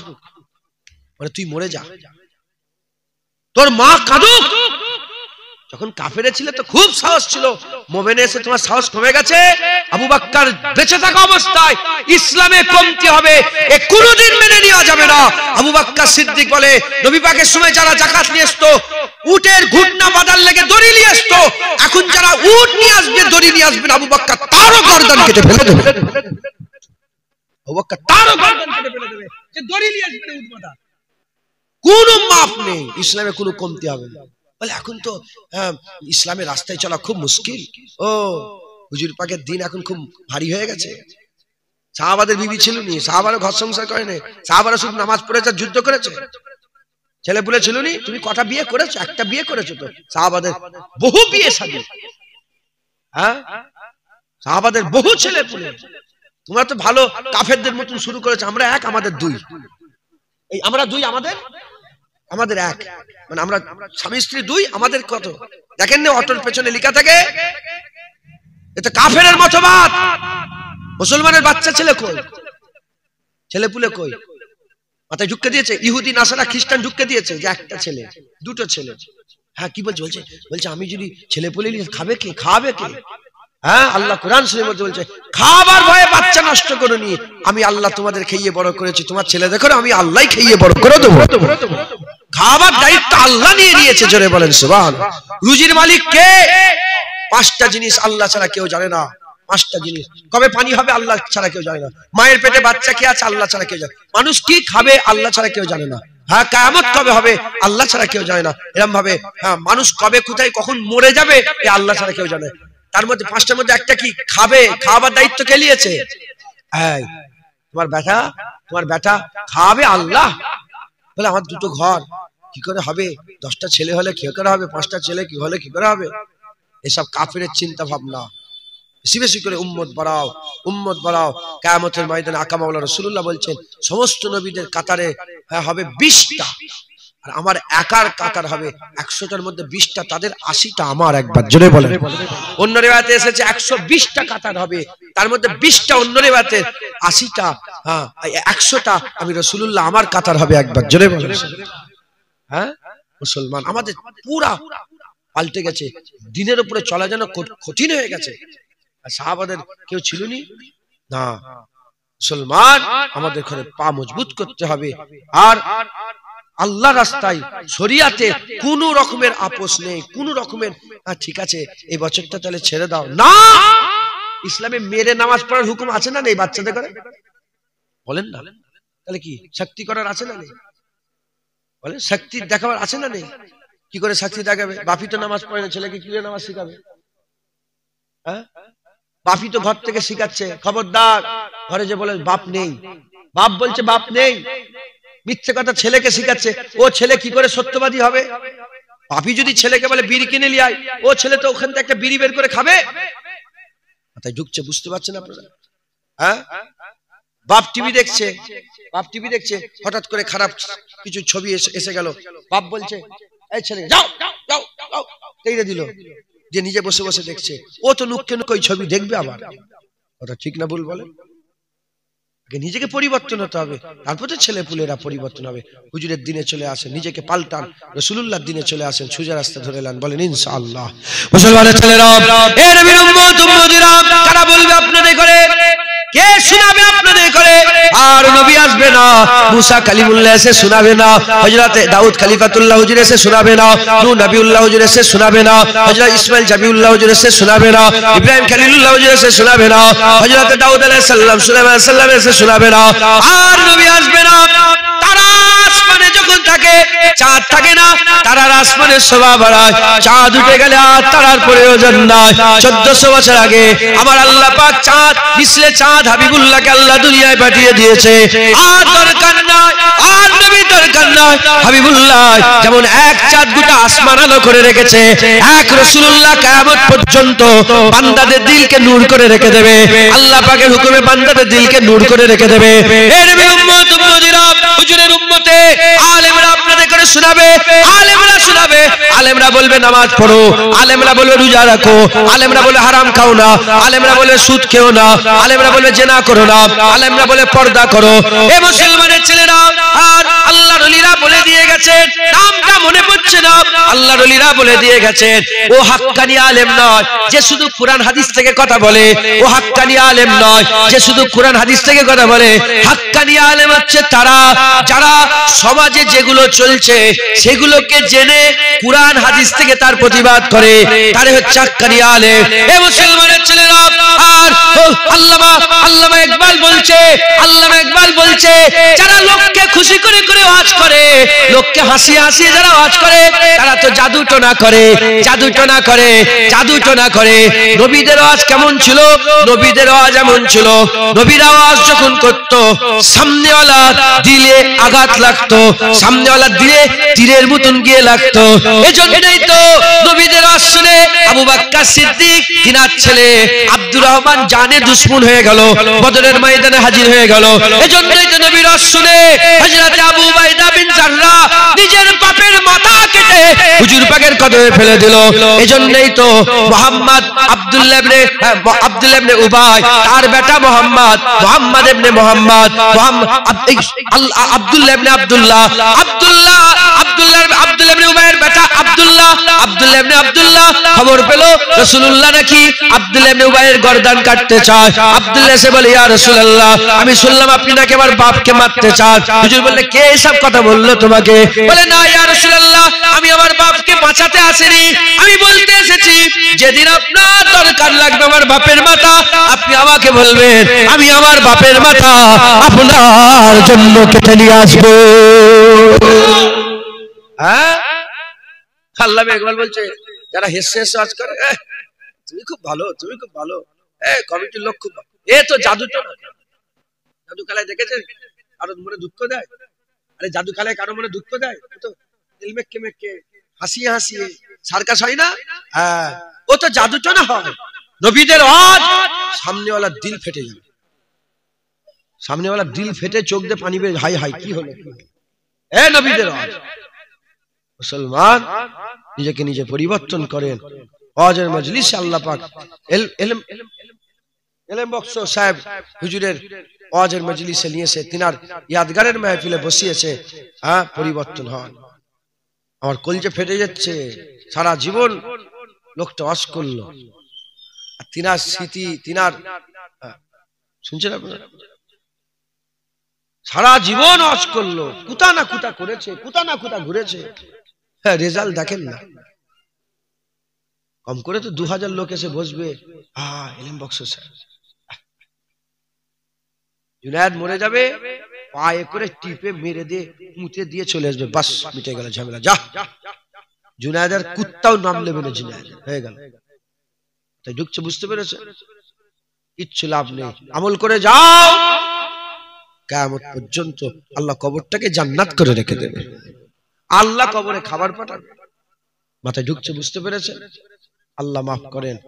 S1: মানে তুই মরে যা, তোর মা কাঁদুক। যখন কাফেরে ছিল তো খুব সাহস ছিল, মুমিনে এসে তোমার সাহস কমে গেছে। আবু বকর বেঁচে থাকা অবস্থায় ইসলামে কমতি হবে এ কোনোদিন মেনে নেওয়া যাবে না। আবু বকর সিদ্দিক বলে, নবী পাকের সময় যারা যাকাত নিয়ে আসতো উটের ঘুটনা বাঁধার লেগে দড়ি নিয়ে আসতো, এখন যারা উট নিয়ে আসবে দড়ি নিয়ে আসবে আবু বকর তারও গর্দান কেটে ফেলে দেবে। আবু বকর তারও গর্দান কেটে ফেলে দেবে যে দড়ি নিয়ে আসবে উট বাঁধা। কোনো মাপ নেই, ইসলামে কোনো কমতি হবে না। বলে এখন তো ইসলামের রাস্তায় চলা খুব মুশকিল। ও হুজুর পাকের দিন এখন খুব ভারী হয়ে গেছে। সাহাবাদের বিবি ছিল নি, সাহাবারা ঘর সংসার করেনি, সাহাবারা শুধু নামাজ পড়েছে, যুদ্ধ করেছে, ছেলে পুলে ছিল নি। তুমি কটা বিয়ে করেছো? একটা বিয়ে করেছো তো। সাহাবাদের বহু বিয়ে শাদী, হ্যাঁ সাহাবাদের বহু ছেলে পুলে। তোমরা তো ভালো কাফেরদের মতন শুরু করেছো, আমরা এক আমাদের দুই, এই আমরা দুই আমাদের এক, মানে আমরা স্বামী স্ত্রী দুই, আমাদের কত দেখেন না অটোর পেছনে লেখা থাকে, এটা কাফেরের মতবাদ। মুসলমানের বাচ্চা ছেলে কই, ছেলে পুলে কই? মাথায় ঢুকে দিয়েছে ইহুদি নাসারা খ্রিস্টান ঢুকে দিয়েছে যে একটা ছেলে দুটো ছেলে। হ্যাঁ কি বলছে? বলছে আমি যদি ছেলে পুলে খাবে কে, খাবে কে? হ্যাঁ আল্লাহ কোরআন শরীফের মধ্যে বলছে, খাবার ভয়ে বাচ্চা নষ্ট করোনি, আমি আল্লাহ তোমাদের খাইয়ে বড় করেছি, তোমার ছেলে দেখো আমি আল্লাহ খাইয়ে বড় করে দেবো। খাবার দায়িত্ব আল্লাহ নিয়ে নিয়েছে, জোরে বলেন সুবহানাল্লাহ। রুজির মালিক কে? 5টা জিনিস আল্লাহ ছাড়া কেউ জানে না। 5টা জিনিস, কবে পানি হবে আল্লাহ ছাড়া কেউ জানে না, মায়ের পেটে বাচ্চা কে আছে আল্লাহ ছাড়া কেউ জানে, মানুষ কি খাবে আল্লাহ ছাড়া কেউ জানে না, হ্যাঁ কিয়ামত কবে হবে আল্লাহ ছাড়া কেউ জানে না, এরকম ভাবে হ্যাঁ মানুষ কবে কোথায় কখন মরে যাবে এ আল্লাহ ছাড়া কেউ জানে। তার মধ্যে 5টার মধ্যে একটা কি? খাবে, খাবার দায়িত্ব কে নিয়েছে? তোমার বেটা খাবে আল্লাহ। বলে আমার 2টো ঘর কি করে হবে, 10টা ছেলে হলে কি করে হবে, 5টা ছেলে কি হলে কি করে হবে? এসব কাফেরের চিন্তা ভাবনা। বেশি বেশি করে উম্মত বাড়াও। কিয়ামতের ময়দানে আকা মাওলা রাসূলুল্লাহ বলছেন, সমস্ত নবীদের কাতারে হবে 20টা, আর আমার একার কাতার হবে 100টার মধ্যে 20টা তাদের, 80টা আমার। একবার জোরে বলেন। অন্য রিওয়ায়াতে এসেছে 120টা কাতার হবে, তার মধ্যে 20টা অন্য রিওয়ায়াতে 80টা, হ্যাঁ 100টা আমি রাসূলুল্লাহ আমার কাতার হবে। একবার জোরে বলেন। হ্যাঁ মুসলমান আমাদের পুরা পাল্টে গেছে, দিনের উপরে চলা যেন কঠিন হয়ে গেছে। আর সাহাবাদের কেউ ছিল না। মুসলমান আমাদের ঘরে পা মজবুত করতে হবে, আর আল্লাহ রাস্তায় শরিয়াতে কোন রকমের আপোষ নেই, কোন রকমের ঠিক আছে এই বছরটা তাহলে ছেড়ে দাও না। ইসলামে মেরে নামাজ পড়ার হুকুম আছে না নেই? বাচ্চাদের করে বলেন না, তাহলে কি শক্তি করার আছে না নেই? বলেন শক্তি দেখাবার আছে না নেই? কি করে শক্তি দেখাবে? বাপি তো নামাজ পড়ে না, ছেলেকে কি করে নামাজ শিখাবে? হ্যাঁ বাপি তো ঘর থেকে শিখাচ্ছে। খবরদার ঘরে যে বলে বাপ নেই, বাপ বলছে বাপ নেই, মিথ্যে কথা ছেলেকে শিখাচ্ছে। ও ছেলে কি করে সত্যবাদী হবে? বাপি যদি ছেলেকে বলে বিড়ি কিনে নিয়ে আয়, ও ছেলে তো ওখান থেকে একটা বিড়ি বের করে খাবে। মাথায় ঢুকছে, বুঝতে পারছেন আপনারা? হ্যাঁ বাপ টিভি দেখছে, হঠাৎ করে খারাপ কিছু ছবি এসে গেল, বাপ বলছে এই ছেলে যাও যাও যাও, তেড়ে দিল, যে নিজে বসে বসে দেখছে। ও তো নুক্কে ওই ছবি দেখবে আবার। কথা ঠিক না ভুল বলে? নিজেকে পরিবর্তন হতে হবে, তারপর তো ছেলে পুলেরা পরিবর্তন হবে। হুজুরের দিনে চলে আসেন, নিজেকে পাল্টান, রাসূলুল্লাহর দিনে চলে আসেন, সোজা রাস্তা ধরে নেন, বলেন ইনশাআল্লাহ। মুসলমানের ছেলেরা, এ নবীর উম্মত-উম্মতিরা, কারা বলবে আপনাদের করে? কে শোনাবে আপনাদের করে? আর নবী আসবে না, মুসা কালিমুল্লাহ এসে শোনাবে না, হযরত দাউদ খলিফাতুল্লাহ হুজুর এসে শোনাবে না, নূহ নবিউল্লাহ হুজুর এসে শোনাবে না, হযরত ইসমাঈল জামিউল্লাহ হুজুর এসে শোনাবে না, ইব্রাহিম খলিলুল্লাহ হুজুর এসে শোনাবে না, হযরত দাউদ আলাইহিস সালাম সুলাইমান আলাইহিস সালাম এসে শোনাবে না। আর নবী আসবে না, তারা আসমানে যখন থাকে চাঁদ থাকে না, তারার আসমানের শোভা বাড়ায়। চাঁদ উঠে গেলে আর তারার প্রয়োজন নাই। 1400 বছর আগে আমার আল্লাহ পাক চাঁদ মিসলে চাঁদ হাবিবুল্লাহকে আল্লাহ দুনিয়ায় পাঠিয়ে দিয়েছে। আর দরকার নাই, আর নবী দরকার নাই। হাবিবুল্লাহ যেমন এক চাঁদ গোটা আসমান আলো করে রেখেছে, এক রাসূলুল্লাহ কিয়ামত পর্যন্ত বান্দাদের দিলকে নূর করে রেখে দেবে। আল্লাহ পাকের হুকুমে বান্দাদের দিলকে নূর করে রেখে দেবে। এর উম্মত উম্মতিরা, হুজুরের উম্মতে আলেমরা আপনাদের করে শোনাবে, আলেমরা শোনাবে। আলেমরা বলবে নামাজ পড়ো, আলেমরা বলবে রোজা রাখো, আলেমরা বলে হারাম খাও না, আলেমরা বলে সুদ খেও না, আলেমরা বলে জিনা করো না, আলেমরা বলে পর্দা করো। এ মুসলমানের ছেলেরা আর আল্লাহর ওলিরা বলে দিয়ে গেছেন, নামটা মনে পড়ছে না, আল্লাহর ওলিরা বলে দিয়ে গেছেন ও হাক্কানি আলেম নয় যে শুধু কোরআন হাদিস থেকে কথা বলে, ও হাক্কানি আলেম নয় যে শুধু কোরআন হাদিস থেকে কথা বলে। হাক্কানি আলেম হচ্ছে তারা যারা সমাজে যেগুলো চলছে সেগুলোকে জেনে কোরআন হাদিস থেকে তার প্রতিবাদ করে, তারে হচ্ছে হাক্কানি আলেম। এ মুসলমানের ছেলেরা আর আল্লামা ইকবাল বলছে, আল্লামা ইকবাল বলছে যারা লোককে খুশি করে করে ওয়াজ করে, লোককে হাসিয়ে হাসিয়ে যারা ওয়াজ করে তারা তো জাদু টোনা করে, জাদু টোনা করে, জাদু টোনা করে। নবীদের ওয়াজ কেমন ছিল? নবীদের ওয়াজ এমন ছিল, নবীর আওয়াজ যখন করত সামনেওয়ালা দিলে আঘাত লাগতো, সামনেওয়ালা দিলে তীরের মতন গিয়ে লাগতো। এজন্যই তো নবীদের ওয়াজ শুনে আবু বকর সিদ্দিক তিনার ছেলে আব্দুর রহমান জানে দুশমন হয়ে গেল, বদরের ময়দানে হাজির হয়ে গেল। এজন্যই তো নবীর ওয়াজ শুনে হযরত আবু উবাইদা বিন জাররাহ নিজের বাপের মাথা কেটে হুজুর পাকের কদমে ফেলে দিল। এজন্যই তো মুহাম্মদ আব্দুল্লাহ ইবনে উবাই তার বেটা মুহাম্মদ ইবনে মুহাম্মদ আব্দুল্লাহ ইবনে আব্দুল্লাহ ইবনে উবাইয়ের বেটা আব্দুল্লাহ ইবনে আব্দুল্লাহ খবর পেল রাসূলুল্লাহ নাকি আব্দুল্লাহ ইবনে উবাইয়ের গর্দান কাটতে চায়। আব্দুল্লাহ এসে বলে ইয়া রাসূলুল্লাহ আমি শুনলাম আপনি নাকি আমার বাপকে মারতে চান। হুজুর বললে কে এসব কথা বললো তোমাকে? বলে না ইয়া রাসূলুল্লাহ আমি আমার বাপকে বাঁচাতে আসিনি, আমি বলতে এসেছি যেদিন আপনার দরকার লাগবে আমার বাপের মাথা আপনি আমাকে বলবেন, আমি আমার বাপের মাথা আপনার জন্য কেটে নিয়ে আসবো। হ্যাঁ আল্লামা ইকবাল বলছে যারা হেসে হেসে ওয়াজ করে তুমি খুব ভালো, তুমি খুব ভালো, কমিটির লোক খুব ভালো। এ তো জাদু টোনা, জাদু খেলায় দেখেছেন কারো মনে দুঃখ দেয়? আরে জাদু খেলায় কারো মনে দুঃখ দেয়? তো মেক্কে মেক্কে হাসিয়ে হাসিয়ে সার্কাস হয় না? হ্যাঁ ও তো জাদু টোনা হয়। নবীদের ওয়াজ সামনেওয়ালা দিল ফেটে যাবে, সামনেওয়ালা দিল ফেটে চোখ দিয়ে পানি বের, হাই হাই কি হলো? এ নবীদের ওয়াজ। মুসলমান নিজেকে নিজে পরিবর্তন করেন। ওয়াজের মজলিসে আল্লাহ পাক এলেম বক্স সাহেব হুজুরের ওয়াজের মজলিসে নিয়েছে, তিনার ইয়াদগারের মাহফিলে বসিয়েছে। হ্যাঁ পরিবর্তন হয়। আমার কলজে ফেটে যাচ্ছে, সারা জীবন লোকটা ওয়াজ করলো, আর তিনার স্মৃতি, তিনার শুনছেন আপনারা, সারা জীবন ওয়াজ করলো, কুতা না কুতা করেছে, কুতা না কুতা ঘুরেছে, হ্যাঁ রেজাল্ট দেখেন না। কম করে তো 2000 লোক এসে বসবে। এলেম বক্স স্যার জুনায়েদ মরে যাবে, পায়ে করে টিপে মেরে দিয়ে মুতে দিয়ে চলে আসবে, বাস মিটে গেল ঝামেলা। যা জুনায়েদের কুত্তাও নাম নেবে না, জুনায়েদ হয়ে গেল। তাই ঢুকছে, বুঝতে পেরেছে? কিচ্ছু লাভ নেই, আমল করে যাও, কিয়ামত পর্যন্ত আল্লাহ কবরটাকে জান্নাত করে রেখে দেবে। আল্লাহ কবরে খাবার পাঠাবে। মাথায় ঢুকছে, বুঝতে পেরেছে? আল্লাহ মাফ করেন।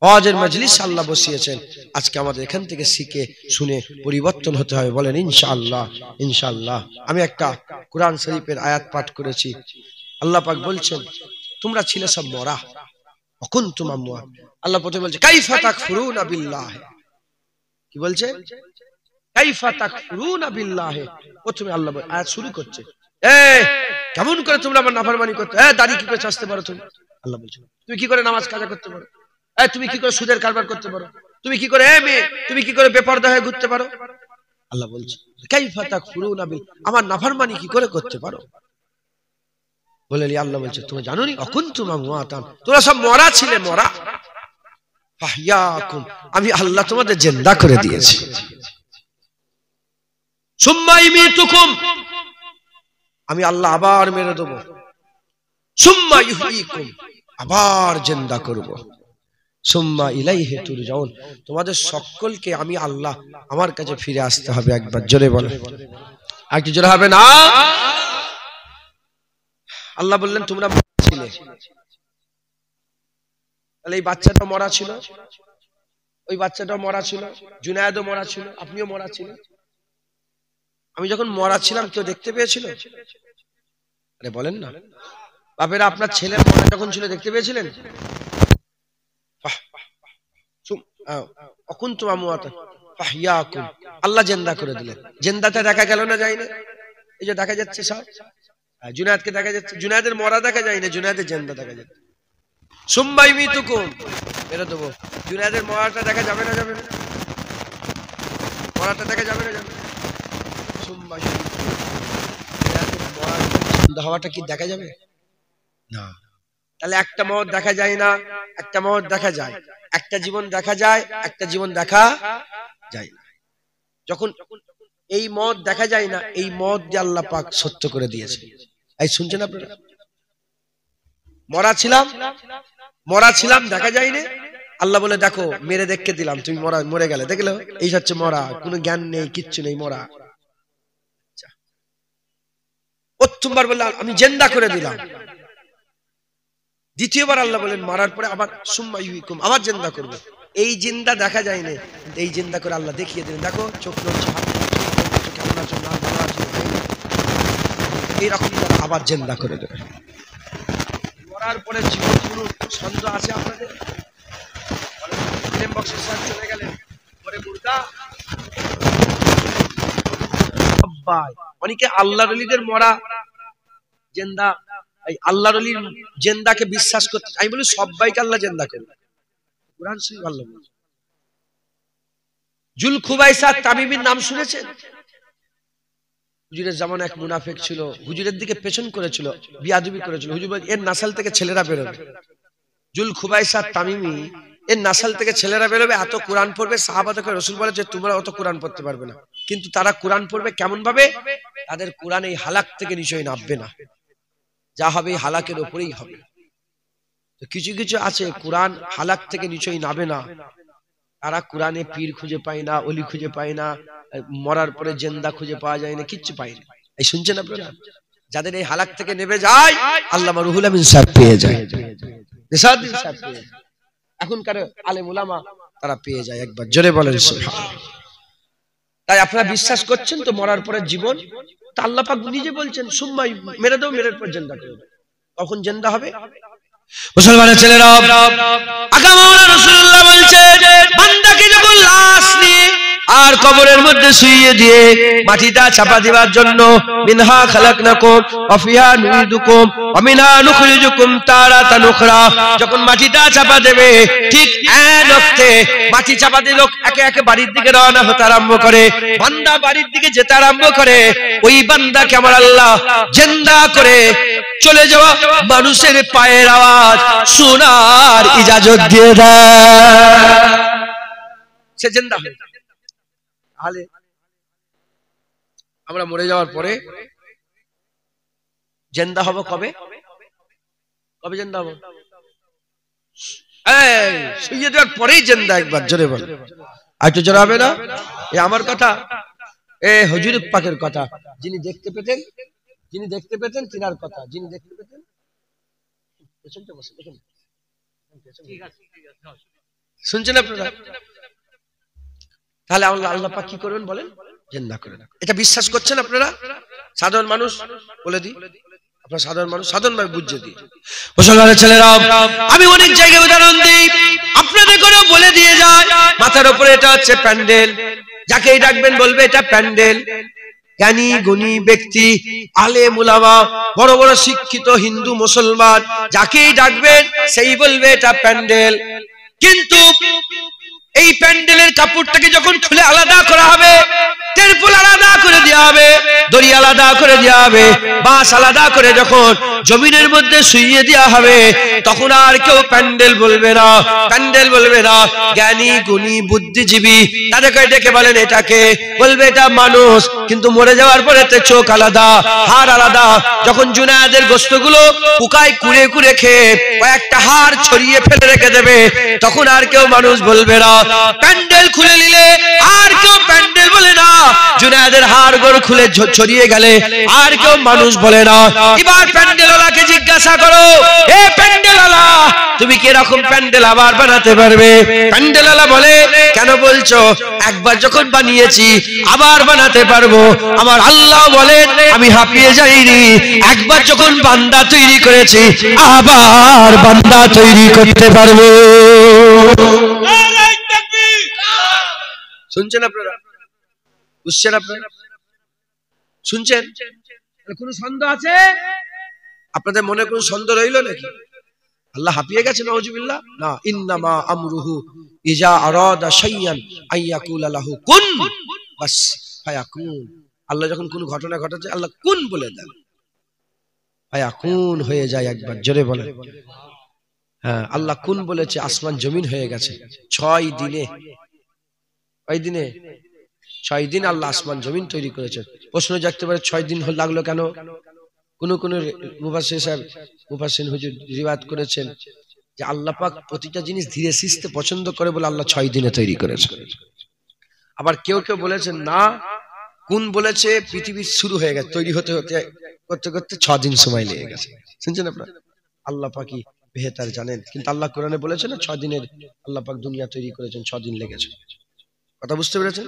S1: ওয়াজের মজলিস আল্লাহ বসিয়েছেন, আজকে আমাদের এখান থেকে শিখে শুনে পরিবর্তন হতে হবে। বলেন ইনশাআল্লাহ। ইনশাআল্লাহ। আমি একটা কোরআন শরীফের আয়াত পাঠ করেছি। আল্লাহ পাক বলছেন তোমরা ছিলে সব মরা, অকুনতুম আমওয়াত। আল্লাহ প্রথমে বলছে কাইফা তাকফুরুনা বিল্লাহ। কি বলছে? কাইফা তাকফুরুনা বিল্লাহ। প্রথমে আল্লাহ আয়াত শুরু করছে, কেমন করে তোমরা আমার নাফরমানি করতে, দাড়ি কি করে চাচতে পারো তুমি? আল্লাহ বলছে তুমি কি করে নামাজ কাজা করতে পারো? তুমি কি করে সুদের কারবার করতে পারো? তুমি কি করে তুমি কি করে বেপরদা হয়ে ঘুরতে পারো? আল্লাহ বলছে কাইফা তাকফুরুনা বিল, আমার নাফরমানি কি করে করতে পারো? বলে আল্লাহ বলছে তুমি জানো নি অকুনতুম আমওয়াতান, তোমরা সব মরা ছিলে, মরা। ফাহইয়াকুম, আমি আল্লাহ তোমাদের জিন্দা করে দিয়েছি। সুম্মা ইমিতুকুম, আমি আল্লাহ আবার মেরে দেবো, সুম্মা ইউহয়িকুম, আবার জিন্দা করব, সুম্মা ইলাইহি তুরজাউন, তোমাদের সকলকে আমি আল্লাহ আমার কাছে ফিরে আসতে হবে। একবার জোরে বলো, আর কি জোরে হবে না? আল্লাহ বললেন তোমরা ছিলে, তাহলে এই বাচ্চাটা মরা ছিল, ওই বাচ্চাটাও মরা ছিল, জুনায়েদও মরা ছিল, আপনিও মরা ছিলেন। আমি যখন মরা ছিলাম কেউ দেখতে পেয়েছিল? আরে বলেন না বাপেরা, আপনার ছেলে মরা যখন ছিল দেখতে পেয়েছিলেন? আল্লাহ জিন্দা করে দিলেন। জিন্দাটা দেখা গেল না, যায়নি? এই যে দেখা যাচ্ছে সব, জুনায়েদকে দেখা যাচ্ছে, জুনায়েদের মরা দেখা যায় না, জুনায়েদের জিন্দা দেখা যাচ্ছে। সুম্মা ইউমিতুকুম, মেরে দেবো। জুনায়েদের মরাটা দেখা যাবে না? যাবে না? মরাটা দেখা যাবে না? যাবে না? সুম্মা ইউমিতুকুম, জিন্দা হওয়াটা কি দেখা যাবে না? তাহলে একটা মওত দেখা যায় না, একটা মওত দেখা যায়, একটা জীবন দেখা যায়, একটা জীবন দেখা যায় না। যখন এই মওত দেখা যায় না, এই মওত দিয়ে আল্লাহ পাক সত্য করে দিয়েছে। এই শুনছেন আপনারা? মরা ছিলাম দেখা যায়নি, আল্লাহ বলে দেখো মেরে দেখে দিলাম, তুমি মরে গেলে, দেখলে এই হচ্ছে মরা, কোনো জ্ঞান নেই, কিচ্ছু নেই, মরা। প্রথমবার বললাম আমি জিন্দা করে দিলাম, দ্বিতীয়বার আল্লাহ বলেন মারার পরে আবার সুম্মা ইউহয়িকুম, আবার জিন্দা করবে। এই জিন্দা দেখা যায় না, এই জিন্দা করে আল্লাহ দেখিয়ে দিলেন, দেখো চোখ নড়ছে, কেমন আছো, না ভালো আছো, এইরকম আবার জিন্দা করে দেবে। মরার পরে জীবন কোনো সন্দেহ আছে আপনাদের? চলে গেলেন পরে মুর্দা। অনেকে আল্লাহর ওলিদের মরা জিন্দা, আল্লাহর ওলির জিন্দাকে বিশ্বাস করতে, আমি বলি সবাইকে আল্লাহ জিন্দা করবে। কুরআন শরীফ আল্লাহ বলেছে। জুলখুবাইসা তামিমির নাম শুনেছেন? হুজুরের জামানে এক মুনাফিক ছিল, হুজুরের দিকে পেছন করেছিল, বিয়াদবি করেছিল। হুজুর বলে এর নাসাল থেকে ছেলেরা বেরোবে। জুলখুবাইসা তামিমি, এর নাসাল থেকে ছেলেরা বেরোবে, এত কোরআন পড়বে। সাহাবাদেরকে রাসূল বলে যে তোমরা অত কোরআন পড়তে পারবে না, কিন্তু তারা কোরআন পড়বে কেমন ভাবে? তাদের কোরআন এই হালাক থেকে নিশ্চয়ই নামবে না, যা হবে এই হালাকের উপরেই হবে। তো কিছু কিছু আছে কোরআন হালাক থেকে নিশ্চয়ই নামবে না, তারা কোরআনে পীর খুঁজে পায় না, অলি খুঁজে পায় না, মরার পরে জিন্দা খুঁজে পাওয়া যায় না, কিচ্ছু পায় না। এই শুনছেন আপনারা? যাদের এই হালাক থেকে নেমে যায়, আল্লামা রুহুল আমিন সাহেব পেয়ে যায়, নেসাউদ্দিন সাহেব পেয়ে যায়, এখনকার আলেম উলামা তারা পেয়ে যায়। একবার জোরে বলেন সুবহানাল্লাহ। তাই আপনারা বিশ্বাস করছেন তো মরার পরে জীবন? তা আল্লাহ পাক নিজে বলছেন সুম্মা মেরে দাও, মেরে পর জিন্দা করে দাও। কখন জিন্দা হবে? মুসলমানের ছেলেরা, আগামী রাসূলুল্লাহ বলছেন বান্দাকে যখন লাশ নিয়ে আর কবরের মধ্যে শুইয়ে দিয়ে মাটিটা চাপা দিবার জন্য, মিনহা খালাকনাকুম ওয়া ফিহা নুইদুকুম ওয়া মিনহা নুখরিজুকুম তারাতান উখরা, যখন মাটিটা চাপা দেবে ঠিক এক ওয়াক্তে মাটি চাপা দিল, একে একে বাড়ির দিকে রওনা হতে আরম্ভ করে। বান্দা বাড়ির দিকে যেতে আরম্ভ করে, ওই বান্দাকে আমার আল্লাহ জিন্দা করে চলে যাওয়া মানুষের পায়ের আওয়াজ শোনার ইজাজত দিয়ে দেয়, সে জিন্দা হয়ে যায়। তাহলে আমরা মরে যাওয়ার পরে জিন্দা হব কবে? কবে জিন্দা হব? এই শুয়ে যাওয়ার পরেই জিন্দা। একবার জোরে বল, আর একটু জোরে হবে না? এ আমার কথা, এ হুজুর পাকের কথা। যিনি দেখতে পেতেন, যিনি দেখতে পেতেন তিনার কথা, যিনি দেখতে পেতেন পেছনটা বসে দেখেন। শুনছেন আপনারা? তাহলে আল্লাহ পাক কি করবেন বলেন? জিন্দা করে। এটা বিশ্বাস করছেন আপনারা? সাধারণ মানুষ বলে দিই, আপনারা সাধারণ মানুষ, সাধারণ ভাবে বুঝে দিই। মুসলমানের ছেলেরা, আমি অনেক জায়গায় উদাহরণ দিই, আপনাদের করে বলে দিয়ে যায়। মাথার উপরে এটা হচ্ছে প্যান্ডেল, যাকেই ডাকবেন বলবে এটা প্যান্ডেল। জ্ঞানী গুণী ব্যক্তি, আলেম উলামা, বড় বড় শিক্ষিত হিন্দু মুসলমান, যাকেই ডাকবেন সেই বলবে এটা প্যান্ডেল। কিন্তু এই প্যান্ডেলের কাপড়টাকে যখন খুলে আলাদা করা হবে, তেরপল আলাদা করে দেওয়া হবে, দড়ি আলাদা করে দেওয়া হবে, বাঁশ আলাদা করে যখন জমিনের মধ্যে শুইয়ে দেওয়া হবে, তখন আর কেউ প্যান্ডেল বলবে না, প্যান্ডেল বলবে না। জ্ঞানী গুণী বুদ্ধিজীবী তাদেরকে ডেকে বলেন এটাকে, বলবে এটা মানুষ, কিন্তু মরে যাওয়ার পরে চোখ আলাদা, হাড় আলাদা। যখন জুনায়েদের গোশতগুলো পোকায় কুড়ে কুড়ে খেয়ে কয়েকটা হাড় ছড়িয়ে ফেলে রেখে দেবে, তখন আর কেউ মানুষ বলবে না। প্যান্ডেল খুলে নিলে আর কেউ প্যান্ডেল বলে না, জুনায়েদের হাড় গোড় খুলে ছড়িয়ে গেলে আর কেউ মানুষ বলে না। এবার প্যান্ডেলওয়ালাকে জিজ্ঞাসা করো, এ প্যান্ডেলওয়ালা, তুমি কি এরকম প্যান্ডেল আবার বানাতে পারবে? প্যান্ডেলওয়ালা বলে, কেন বলছো? একবার যখন বানিয়েছি আবার বানাতে পারবো। আমার আল্লাহ বলেন, আমি হাঁপিয়ে যাইনি, একবার যখন বান্দা তৈরি করেছি আবার বান্দা তৈরি করতে পারবো। শুনছেন আপনারা? বুঝছেন আপনারা? শুনছেন? কোন সন্দেহ আছে আপনাদের মনে? কোন সন্দেহ রইল নাকি? আল্লাহ হাঁপিয়ে গেছে নাউজুবিল্লাহ? না, ইন্নামা আমরুহু ইজা আরাদা শাইয়ান আইয়াকুলা লাহু কুন বাস ফায়াকুন। আল্লাহ যখন কোন ঘটনা ঘটাচ্ছে আল্লাহ কুন বলে দেন, ফায়াকুন হয়ে যায়। একবার জোরে বলেন। হ্যাঁ, আল্লাহ কুন বলেছে, আসমান জমিন হয়ে গেছে 6 দিনে। কয় দিনে? 6 দিন আল্লাহ আসমান জমিন তৈরি করেছেন। প্রশ্ন জাগতে পারে 6 দিন লাগলো কেন? কোন মুফাসসির হুজুর রিওয়ায়াত করেছেন যে আল্লাহ পাক প্রতিটা জিনিস ধীরে সুস্থে পছন্দ করে বলে আল্লাহ 6 দিনে তৈরি করেছেন। আবার কেউ কেউ বলেছেন না, কোন বলেছে পৃথিবী শুরু হয়ে গেছে, তৈরি হতে হতে করতে করতে 6 দিন সময় লেগে গেছে। শুনছেন আপনারা? আল্লাহ পাকই বেহতার জানেন, কিন্তু আল্লাহ কোরআনে বলেছেন না 6 দিনের আল্লাহ পাক দুনিয়া তৈরি করেছেন, 6 দিন লেগেছে। কথা বুঝতে পেরেছেন?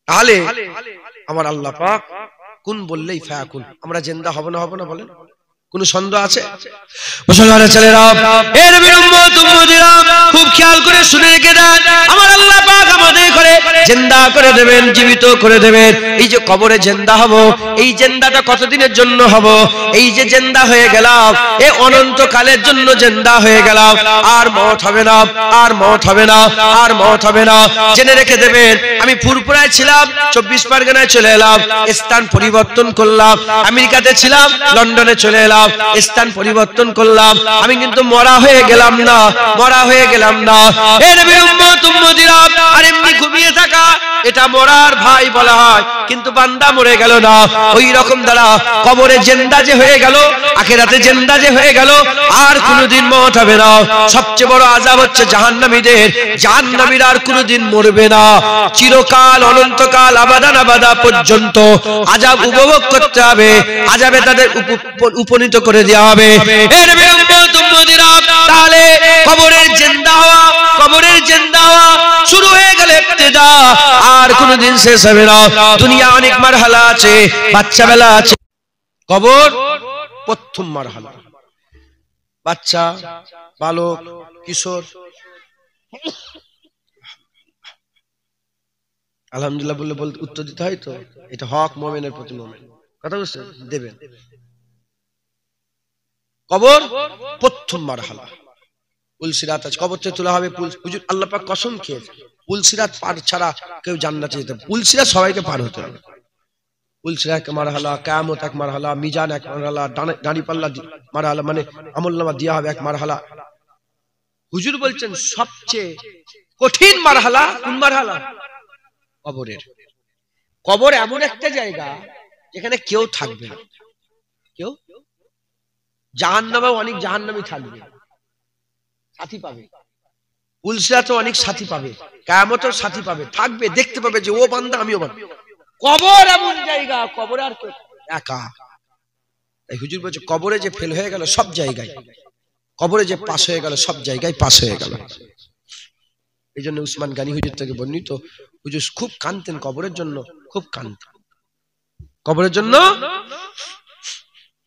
S1: তাহলে আমার আল্লাহ পাক কুন বললেই ফায়াকুন। আমরা জিন্দা হব না, হব না বলেন? কোন সন্দেহ আছে? মুসলমানের ছেলেরা, এর নবীর উম্মত উম্মতিরা খুব খেয়াল করে শুনে রেখে দেন, আমার আল্লাহ পাক আমাদের করে জিন্দা করে দেবেন, জীবিত করে দেবেন। এই যে কবরে জিন্দা হব, এই জিন্দাটা কতদিনের জন্য হব? এই যে জিন্দা হয়ে গেলাম, এ অনন্তকালের জন্য জিন্দা হয়ে গেলাম। আর মওত হবে না, আর মওত হবে না, আর মওত হবে না। জেনে রেখে দেবেন, আমি ফুরফুরায় ছিলাম, 24 পরগনায় চলে এলাম, স্থান পরিবর্তন করলাম। আমেরিকাতে ছিলাম, লন্ডনে চলে এলাম, স্থান পরিবর্তন করলাম। আমি কিন্তু মরা হয়ে গেলাম না, মরা হয়ে গেলাম না। এ নবীর উম্মত উম্মতিরা, আর এমনি ঘুমিয়ে থাকা এটা মরার ভাই বলা হয়, কিন্তু বান্দা মরে গেল না। ওই রকম দ্বারা কবরে জিন্দা যে হয়ে গেল, আখিরাতে জিন্দা যে হয়ে গেল, আর কোনোদিন মওত হবে না। সবচেয়ে বড় আযাব হচ্ছে জাহান্নামীদের। জাহান্নামীরা আর কোনোদিন মরবে না, চিরকাল অনন্তকাল আবাদান আবাদা পর্যন্ত আযাব উপভোগ করতে হবে, আযাবে তাদের উপনীত করে দেওয়া হবে। এর তাহলে কবরের জিন্দা হওয়া, কবরের জিন্দা হওয়া শুরু হয়ে গেলে ইবতিদা, আর কোনদিন শেষ হবে না। দুনিয়া অনেক মারহালা আছে, বাচ্চা বেলা আছে, কবর প্রথম মারহালা। বাচ্চা, বালক, কিশোর, আলহামদুলিল্লাহ বললে বলতে উত্তর দিতে হয় তো, এটা হক মুমিনের প্রতি মুমিন। কথা বুঝছেন? দেবেন। কবর প্রথম মারহালা। পুলসিরাত আছে, কবর থেকে তোলা হবে। হুজুর আল্লাহ পাক কসম খেয়েছে, পুলসিরাত পার ছাড়া কেউ জান্নাতে যেতে, পুলসিরাত সবাইকে পার হতে হবে। পুলসিরাত এক মারহালা, কিয়ামত এক মারহালা, মিজান এক মারহালা, দাঁড়িপাল্লা মারহালা, মানে আমলনামা দেয়া হবে এক মারহালা। হুজুর বলছেন সবচেয়ে কঠিন মারহালা কোন মারহালা? কবরের। কবর এমন একটা জায়গা যেখানে কেউ থাকবে না, কেউ। জাহান্নামেও অনেক জাহান্নামী থাকবে, সাথী পাবে। পুলসিরাতেও অনেক সাথী পাবে, কিয়ামতেও সাথী পাবে, থাকবে, দেখতে পাবে যে ও বান্দা আমিও বান্দা। কবর এমন জায়গা, কবরে আর কেউ একা। তাই হুজুর বলছে কবরে যে ফেল হয়ে গেল সব জায়গায়, কবরে যে পাস হয়ে গেল সব জায়গায় পাস হয়ে গেল। এই জন্য উসমান গানি হুজুর থেকে বর্ণিত, হুজুর খুব কাঁদতেন কবরের জন্য, খুব কাঁদতেন কবরের জন্য,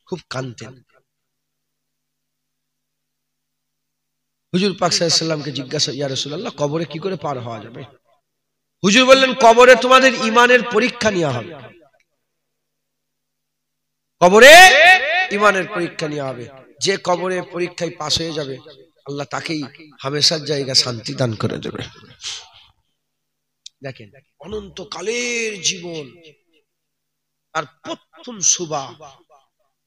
S1: খুব কাঁদতেন। হুজুর পাক সাল্লাল্লাহু আলাইহি ওয়াসাল্লামকে জিজ্ঞাসা, ইয়া রাসূলুল্লাহ কবরে কি করে পার হওয়া যাবে? হুজুর বললেন কবরে তোমাদের ঈমানের পরীক্ষা নেওয়া হবে, কবরে ঈমানের পরীক্ষা নেওয়া হবে। যে কবরে পরীক্ষায় পাস হয়ে যাবে আল্লাহ তাকেই হামেশার জায়গা শান্তি দান করে দেবে। দেখেন অনন্তকালের জীবন, তার প্রথম সুবা,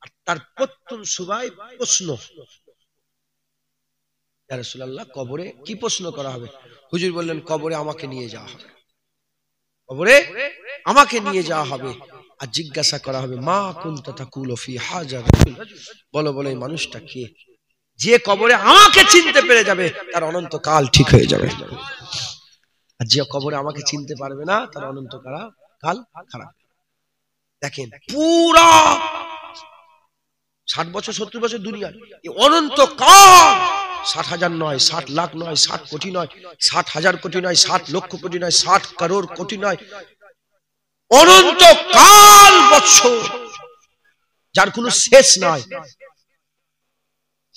S1: আর তার প্রথম সুবায় প্রশ্ন, ইয়া রাসূলুল্লাহ কবরে কি প্রশ্ন করা হবে? হুজুর বললেন কবরে আমাকে নিয়ে যাওয়া হবে, কবরে আমাকে নিয়ে যাওয়া হবে আর জিজ্ঞাসা করা হবে মা কুনতা তাকুলু ফি হাযা রাজুল, বলো বলো এই মানুষটা কে? যে কবরে আমাকে চিনতে পেরে যাবে তার অনন্তকাল ঠিক হয়ে যাবে, আর যে কবরে আমাকে চিনতে পারবে না তার অনন্তকাল খারাপ। দেখেন পুরা 60 বছর 70 বছর দুনিয়া, এই অনন্তকাল 60,000 নয়, 60 লাখ নয়, 60 কোটি নয়, 60,000 কোটি নয়, 60 লক্ষ কোটি নয়, 60 করোড় কোটি নয়, অনন্তকাল বছর, যার কোনো শেষ নাই।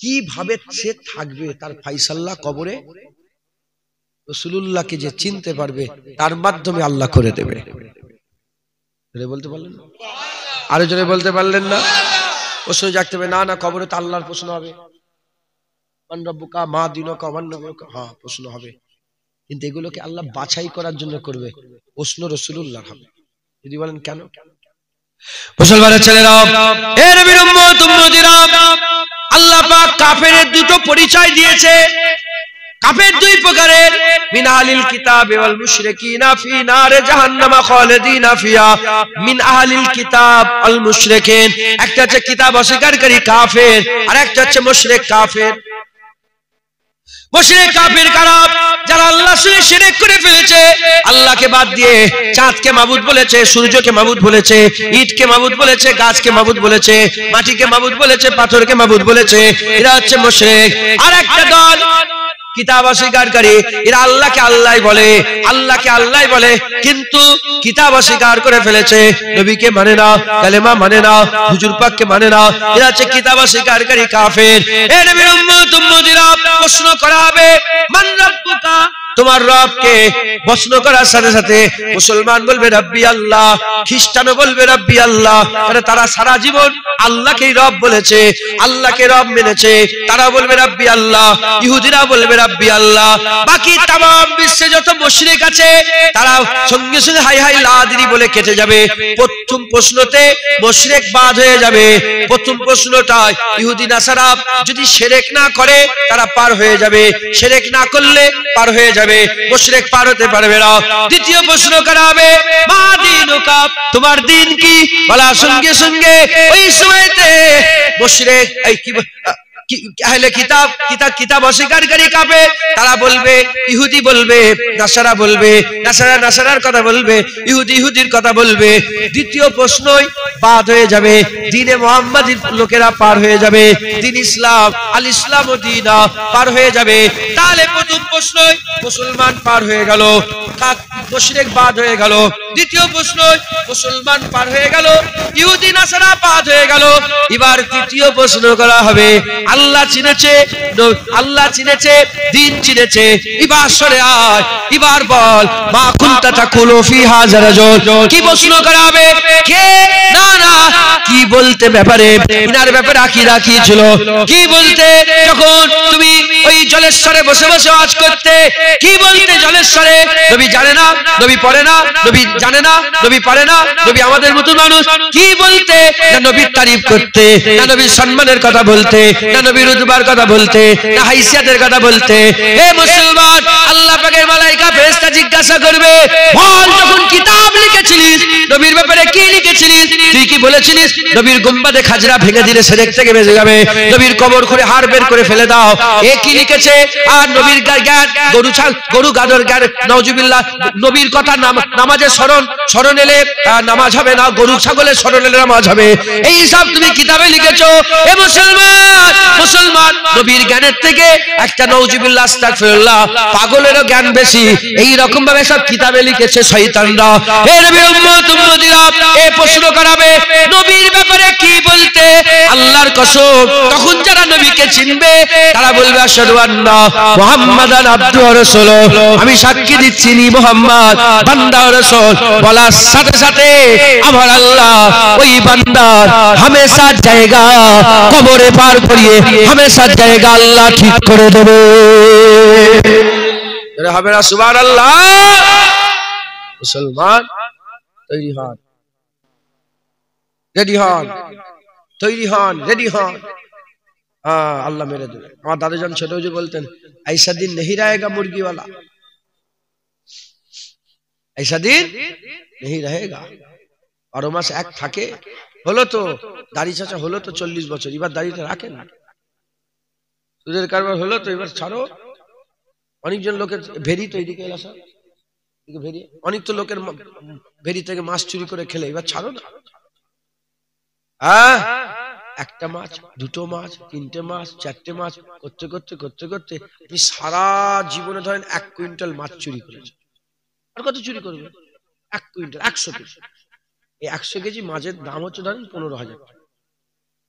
S1: কিভাবে সে থাকবে তার ফায়সালা কবরে রাসূলুল্লাহকে যে চিনতে পারবে তার মাধ্যমে আল্লাহ করে দেবে। বলতে পারলেন না? আরো জোরে বলতে পারলেন না? প্রশ্ন জাগতে হবে, না না কবরে তো আল্লাহর প্রশ্ন হবে, মান রব্বুকা মা দীনুকা ওয়ান নবিয়ুকা, হ্যাঁ প্রশ্ন হবে, কিন্তু এগুলোকে আল্লাহ বাছাই করার জন্য করবে, প্রশ্ন রাসূলুল্লাহর হবে। যদি বলেন কেন? মুসলমানের ছেলেরা, এ নবীর উম্মত উম্মতিরা, আল্লাহ পাক কাফেরের দুটো পরিচয় দিয়েছে। কাফের দুই প্রকারের, মিন আহলিল কিতাব ওয়াল মুশরিকিনা ফি নারে জাহান্নাম খালিদিনা ফিহা। মিন আহলিল কিতাব আল মুশরিকিন, একটা হচ্ছে কিতাব অস্বীকারী কাফের, আর একটা হচ্ছে মুশরিক কাফের। মুশরিক কাফের কারা? যারা আল্লাহর সঙ্গে শিরক করে ফেলেছে, আল্লাহকে বাদ দিয়ে চাঁদকে মাবুদ বলেছে, সূর্যকে মাবুদ বলেছে, ইটকে মাবুদ বলেছে, গাছকে মাবুদ বলেছে, মাটিকে মাবুদ বলেছে, পাথরকে মাবুদ বলেছে, এরা হচ্ছে মুশরিক। আর একটা দল কিতাব অস্বীকারী, এরা আল্লাহকে আল্লাহ বলে, আল্লাহকে আল্লাহ বলে, কিন্তু কিতাব অস্বীকার করে ফেলেছে, নবীকে মানে না, কালেমা মানে না, হুজুর পাককে মানে না, এরা হচ্ছে কিতাব অস্বীকারী কাফের। এ নবীর উম্মত উম্মতিরা, প্রশ্ন করা হবে মান রাব্বুকা, তোমার রবকে? প্রশ্ন করার সাথে সাথে মুসলমান বলবে রাব্বি আল্লাহ, খ্রিস্টানও বলবে রাব্বি আল্লাহ, মানে তারা সারা জীবন আল্লাহকেই রব বলেছে, আল্লাহকে রব মেনেছে, তারা বলবে রাব্বি আল্লাহ। ইহুদিরা বলবে রাব্বি আল্লাহ। বাকি তামাম বিশ্বে যত মুশরিক আছে তারা সঙ্গে সঙ্গে হাই হাই লা আদরি বলে কেটে যাবে। প্রথম প্রশ্নতে মুশরিক বাদ হয়ে যাবে। প্রথম প্রশ্নটাই ইহুদি নাসারা যদি শিরক না করে তারা পার হয়ে যাবে, শিরক না করলে পার হয়ে যাবে, মুশরিক পার হতে পারবে না। দ্বিতীয় প্রশ্ন করা হবে মা দীনুকা, তোমার দিন কি? বলার সঙ্গে সঙ্গে ওই সময়তে মুশরিক এই কি আহলে কিতাব কিতাব অস্বীকারী কাফের, তারা বলবে, ইহুদি বলবে, নাসারা বলবে, নাসারার কথা বলবে, ইহুদির কথা বলবে। দ্বিতীয় প্রশ্নই বাদ হয়ে যাবে, দ্বীনে মুহাম্মাদির লোকেরা পার হয়ে যাবে, দ্বীন ইসলাম আল ইসলাম ও দীনা পার হয়ে যাবে। তাহলে প্রথম প্রশ্নই মুসলমান পার হয়ে গেল, মুশরিক বাদ হয়ে গেল। দ্বিতীয় প্রশ্ন মুসলমান পার হয়ে গেল, ইহুদি নাসারা বাদ হয়ে গেল। এবার তৃতীয় প্রশ্ন করা হবে আল্লাহ চিনেছে, দ্বীন চিনেছে, এবার সরে আয়, এবার বল মা কুনতা তাকুলু ফি হাযা রাজুল, কি প্রশ্ন করা হবে? কে? না না, কি বলতে ব্যাপারে, ইনার ব্যাপারে আকীদা কি ছিল, কি বলতে যখন তুমি ওই জলেশ্বরে বসে বসে ওয়াজ করতে, কি বলতে জলেশ্বরে? নবী জানে না, নবী পড়ে না, নবী জানে না, নবী পারে না, নবী আমাদের মতো মানুষ। কি বলতে? না নবীর তারিফ করতে, না নবীর সম্মানের কথা বলতে, না নবীর রুতবার কথা বলতে, না হাইসিয়াতের কথা বলতে। হে মুসলমান, আল্লাহ পাকের মালায়েকা ফেরেশতা জিজ্ঞাসা করবে, বল যখন কিতাব লিখেছিলিস নবীর ব্যাপারে কি লিখেছিলিস? তুই কি বলেছিলিস নবীর গুম্বাদে খাজরা ভেঙে দিলে শিরক থেকে বেঁচে যাবে, নবীর কবর খুঁড়ে হাড় বের করে ফেলে দাও, এ কি লিখেছে? আর নবীর জ্ঞান, গরু গাদর জ্ঞান, নাউজুবিল্লাহ, নবীর কথা নামাজের স্মরণ এলে নামাজ হবে না, গরু ছাগলের স্মরণ এলে নামাজ হবে, এই সব তুমি কিতাবে লিখেছো। এ মুসলমান, নবীর জ্ঞানের থেকে একটা নাউজুবিল্লাহ আস্তাগফিরুল্লাহ পাগলেরও জ্ঞান বেশি, এই রকম ভাবে সব কিতাবে লিখেছে শয়তানরা। হে নবীর উম্মত উম্মতিরা, এই প্রশ্ন করাবে নবীর ব্যাপারে কি বলতে? আল্লাহর কসম, তখন যারা নবীকে চিনবে তারা বলবে আশহাদু আন্না মুহাম্মাদান আবদুহু ওয়া রাসূলুহু, আমি সাক্ষী দিচ্ছি নি মুহাম্মদ বান্দা ও রাসূল। বলার সাথে সাথে আমার আল্লাহ ওই বান্দার হামেশা জায়গা কবরে পার করিয়ে হামেশা জায়গা আল্লাহ ঠিক করে দেবে। এরা হবে না সুবহানাল্লাহ। মুসলমান তৈরি হন, রেডি হন, তৈরি হন, রেডি হন। अल्लाह मेरे दिल আমার দাদাজান ছোট যে বলতেন ऐसा दिन नहीं रहेगा मुर्गी वाला, ऐसा दिन नहीं रहेगा। 12 মাস এক থাকে। হলো তো দাড়ি চাচা, হলো তো 40 বছর, এবার দাড়িটা রাখেন। সুদের কারবার হলো তো এবার ছাড়ো। অনেকজন লোকের ভেরি তো এইদিকে এলাসা, ভেরি অনেক তো লোকের ভেরি থেকে মাছ চুরি করে খেলে, এবার ছাড়ো না। একটা মাছ, দুটো মাছ, তিনটে মাছ, চারটে মাছ করতে করতে করতে করতে আপনি সারা জীবনে ধরেন 1 কুইন্টাল মাছ চুরি করেছেন। আর কত চুরি করবে? 1 কুইন্টাল, 100 কেজি। এই 100 কেজি মাছের দাম হচ্ছে ধরেন 15,000 টাকা।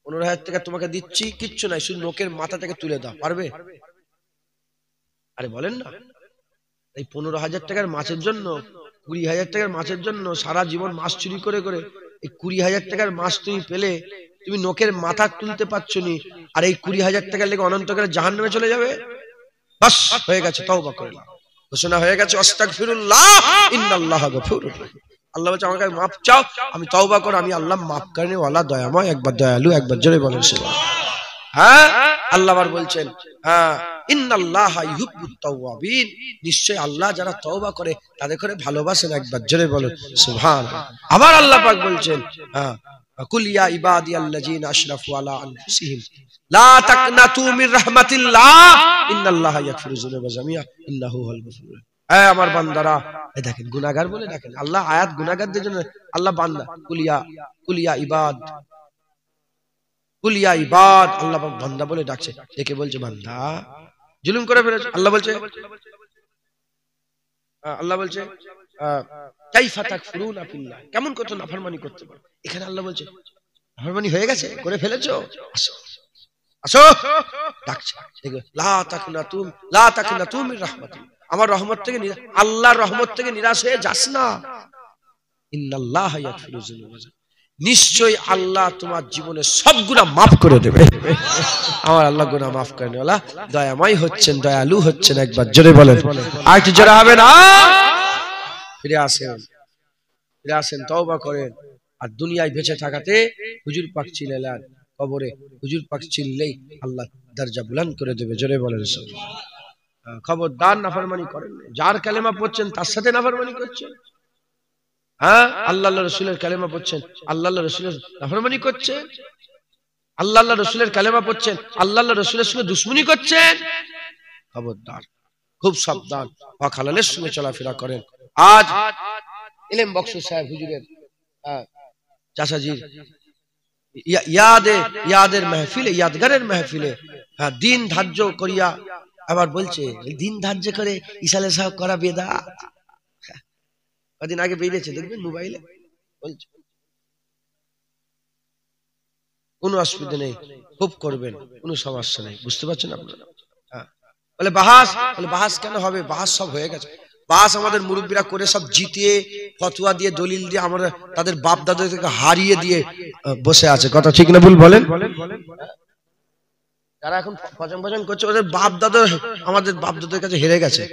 S1: 15,000 টাকা তোমাকে দিচ্ছি, কিচ্ছু নাই, শুধু নোকের মাথা থেকে তুলে দাও, পারবে? আরে বলেন না। এই 15,000 টাকার মাছের জন্য, 20,000 টাকার মাছের জন্য সারা জীবন মাছ চুরি করে করে এই 20,000 টাকার মাছ তুমি পেলে, তুমি নোকের মাথা তুলতে পারছো নি, আর এই 20,000 টাকার লেগে অনন্তকালে জাহান্নামে চলে যাবে। বাস হয়ে গেছে, তওবা করে নাও, ঘোষণা হয়ে গেছে। আস্তাগফিরুল্লাহ ইন্নাল্লাহা গফুরুর রহিম। আল্লাহ বলছে আমার কাছে মাফ চাও, আমি তওবা করো, আমি আল্লাহ মাফ করনে ওয়ালা, দয়াময়, একবার দয়ালু, একবার জোরে বলেন সুবহানাল্লাহ। হ্যাঁ, আল্লাহ আবার বলছেন ইন্নাল্লাহা ইউহিব্বুত তাওয়াবিন, নিশ্চয় আল্লাহ যারা তওবা করে তাদের করে ভালোবাসেন, একবার জোরে বলেন সুবহানাল্লাহ। আবার আল্লাহ পাক বলছেন কুল ইয়া ইবাদিয়াল্লাযিনা আশরাফু আলা আনফুসিহিম লা তাকনাতু মির রাহমাতিল্লাহ ইন্নাল্লাহা ইয়াগফিরুয যুনুবা জামিআ ইন্নাহু হুয়াল গফুর। আমার বান্দারা, এই দেখেন গুনাহগার বলে, দেখেন আল্লাহ আয়াত গুনাহগারদের জন্য, আল্লাহ বান্দা কুলিয়া ইবাদ, কুলিয়া ইবাদ, আল্লাহ বান্দা বলে ডাকছে, দেখে বলছে বান্দা জুলুম করে ফেলেছে। আল্লাহ বলছে কাইফা তাকফুরুনা ফিল্লাহ, কেমন কত নাফরমানি করতে পারো। এখানে আল্লাহ বলছে নাফরমানি হয়ে গেছে, করে ফেলেছো, আসো আসো, ডাকছে। লা তাকনাতু মির রাহমাতিল্লাহ, আমার রহমত থেকে, আল্লাহর রহমত থেকে নিরাশ হয়ে যাস না। ইন্নাল্লাহা ইয়াগফিরুয যুনুবা, নিশ্চয়ই আল্লাহ তোমার জীবনে সব গুনাহ মাফ করে দেবে। আমার আল্লাহ গুনাহ মাফ করেন ওয়ালা, দয়াময় হচ্ছেন, দয়ালু হচ্ছেন, একবার জোরে বলেন। আর একটু জোরে হবে না? ফিরে আসেন, তওবা করেন। আর দুনিয়ায় বেঁচে থাকাতে হুজুর পাক চিল্লালেন, কবরে হুজুর পাক চিল্লেই আল্লাহ দরজা বুলন্দ করে দেবে, জোরে বলেন সুবহানাল্লাহ। খবরদার নাফরমানি করেন না। যার কালেমা পড়ছেন তার সাথে নাফরমানি করছেন। আল্লাহ রসুলের কালেমা পড়ছেন, আল্লাহ রসুলের নাফরমানি করছেন। আল্লাহ রসুলের কালেমা পড়ছেন, আল্লাহ রসুলের সঙ্গে দুশ্মনী করছেন। খবরদার, খুব সাবধান, হক হালালের সঙ্গে চলাফেরা করেন। আজ ইলম বখশ সাহেব হুজুরের চাচাজির ইয়াদের মাহফিলে, ইয়াদগারের মাহফিলে দিন ধার্য করিয়া আবার বলছে, দিন ধার্য করে ইসালে সাহেব করা বেদাত। কদিন আগে বেরিয়েছে, দেখবেন মোবাইলে বলছে। কোনো অসুবিধা নেই, খুব করবেন, কোনো সমস্যা নেই, বুঝতে পারছেন আপনারা? বলে বাহাস কেন হবে? বাহাস সব হয়ে গেছে। বাহাস আমাদের মুরব্বীরা করে সব জিতিয়ে, ফতোয়া দিয়ে, দলিল দিয়ে, আমরা তাদের বাপ দাদাদেরকে হারিয়ে দিয়ে বসে আছে। কথা ঠিক না ভুল বলেন? যারা এখন ভজন করছে, ওদের বাপ দাদা আমাদের বাপ দাদাদের কাছে হেরে গেছে।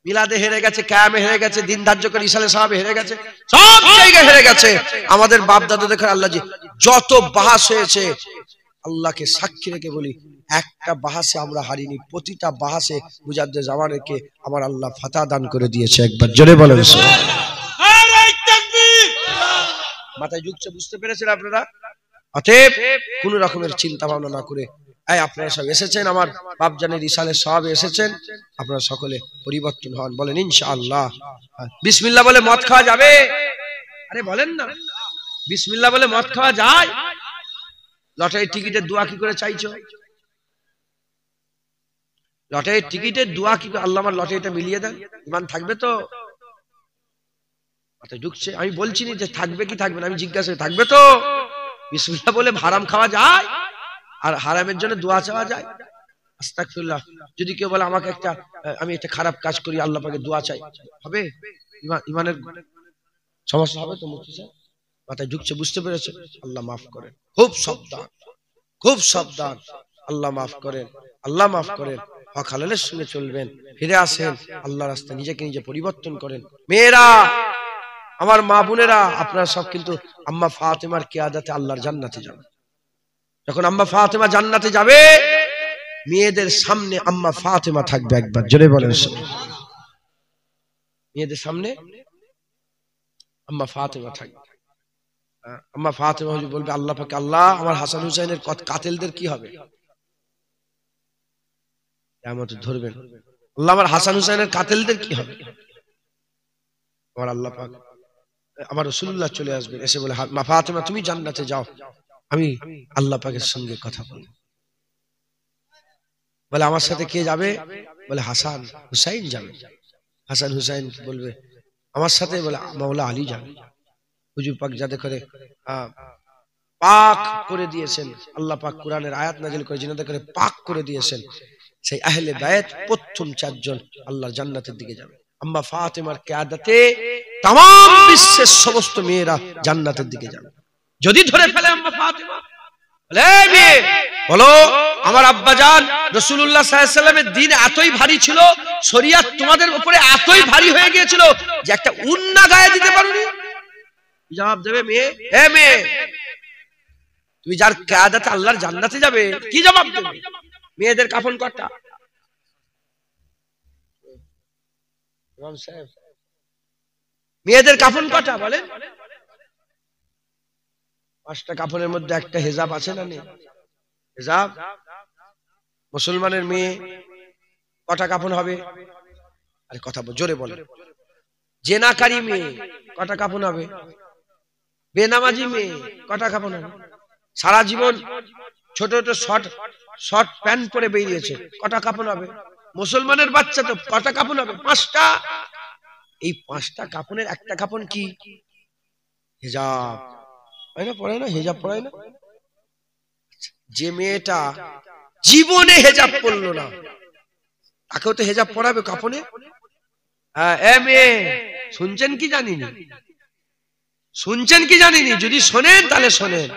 S1: মিলাদে হেরে গেছে, কায়ামে হেরে গেছে, দিন ধার্য করে ইসালে সাহেব হেরে গেছে, সব জায়গায় হেরে গেছে। আমাদের বাপ দাদা দেখে আল্লাহ জি যত বাহাস হয়েছে, আল্লাহকে সাক্ষী রেখে বলি, একটা বাহাসে আমরা হারিনি। প্রতিটা বাহাসে মুজাদ্দেদ জামানকে আমার আল্লাহ ফাতহ দান করে দিয়েছে। একবার জোরে বলেন মাথায় ঢুকছে, বুঝতে পেরেছেন আপনারা? অতএব কোন রকমের চিন্তা ভাবনা না করে, আপনারা সব এসেছেন, আমার বাপজানের ইসালে সব এসেছেন, আপনারা সকলে পরিবর্তন হন। বলেন ইনশাআল্লাহ। বিসমিল্লাহ বলে মদ খাওয়া যাবে? আরে বলেন না, বিসমিল্লাহ বলে মদ খাওয়া যায়? লটারির টিকিটের দোয়া কি করে চাইছো? লটারির টিকিটের দোয়া কি করে? আল্লাহ আমার লটারিটা মিলিয়ে দেন, ইমান থাকবে তো? মাথায় ঢুকছে? আমি বলছি না যে থাকবে কি থাকবে না, আমি জিজ্ঞাসা থাকবে তো? বিসমিল্লাহ বলে হারাম খাওয়া যায়? আর হারামের জন্য দোয়া চাওয়া যায়? আস্তাগফিরুল্লাহ। যদি কেউ বলে আমাকে আমি একটা খারাপ কাজ করি, আল্লাহ পাকে দোয়া চাই, হবে? ইমানের সমস্যা হবে তো? মুফতি সাহেব মাথায় ঢুকছে, বুঝতে পেরেছে? আল্লাহ মাফ করেন, খুব সাবধান, খুব সাবধান। আল্লাহ মাফ করেন, আল্লাহ মাফ করেন, হক হালালের সঙ্গে চলবেন, ফিরে আসেন আল্লাহর রাস্তায়, নিজেকে নিজে পরিবর্তন করেন। মেয়েরা, আমার মা বোনেরা, আপনারা সব কিন্তু আম্মা ফাতেমার কিয়াদাতে আল্লাহর জান্নাতে যাবেন। যখন আম্মা ফাতেমা জান্নাতে যাবে, মেয়েদের সামনে আম্মা ফাতেমা থাকবে। একবার জোরে বলেন, মেয়েদের সামনে আম্মা ফাতেমা থাকবে। আম্মা ফাতেমা বলবে আল্লাহ পাক, আল্লাহ আমার হাসান হুসাইনের কাতিলদের কি হবে? কিয়ামতে ধরবেন, আল্লাহ আমার হাসান হুসাইনের কাতিলদের কি হবে? আমার আল্লাহ পাক, আমার রাসূলুল্লাহ চলে আসবেন, এসে বলে মা ফাতেমা তুমি জান্নাতে যাও, আমি আল্লাহ পাকের সঙ্গে কথা বলবো। বলে আমার সাথে কে যাবে? বলে হাসান হুসাইন যাবে। হাসান হুসাইন বলবে আমার সাথে? বলে মাওলা আলী যাবে। হুজুর পাক যাতে করে পাক করে দিয়েছেন, আল্লাহ পাক কোরআনের আয়াত নাযিল করে জিনাতে করে পাক করে দিয়েছেন, সেই আহলে বায়াত প্রথম 4 জন আল্লাহর জান্নাতের দিকে যাবে। আম্মা ফাতেমার কিয়াদাতে तमाम বিশ্বের সমস্ত মেয়েরা জান্নাতের দিকে যাবে। যদি ধরে ফেলে আম্মা ফাতেমা, বলে মেয়ে বলো আমার আব্বাজান রাসূলুল্লাহ সাল্লাল্লাহু আলাইহি ওয়াসাল্লামের দ্বীন এতই ভারী ছিল, শরীয়ত তোমাদের উপরে এতই ভারী হয়ে গিয়েছিল যে একটা উন্না গায়ে দিতে পারোনি? জবাব দেবে মেয়ে, হে মেয়ে তুমি যার কিয়াদাতে আল্লাহর জান্নাতে যাবে, কি জবাব দেবে? মেয়েদের কাফন কটা? ইমাম সাহেব, মেয়েদের কাফন কটা বলেন? 5টা কাফনের মধ্যে একটা হিজাব আছে না নেই? হিজাব। মুসলমানের মেয়ে কটা কাফন হবে? আরে কথা জোরে বলেন। জেনাকারী মেয়ে কটা কাফন হবে? বেনামাজি মেয়ে কটা কাফন হবে? সারা জীবন ছোট ছোট শর্ট প্যান্ট পরে বেরিয়েছে, কটা কাফন হবে? মুসলমানের বাচ্চা তো কটা কাফন হবে? 5টা। এই 5টা কাফনের একটা কাফন কি? হিজাব। পড়ায় না? হিজাব পড়ায় না? যে মেয়েটা জীবনে হিজাব পরলো না, তাকেও তো হিজাব পড়াবে কাফনে। এ মেয়ে শুনছেন কি জানিনি? শুনছেন কি জানিনি? যদি শোনেন তাহলে শোনেন,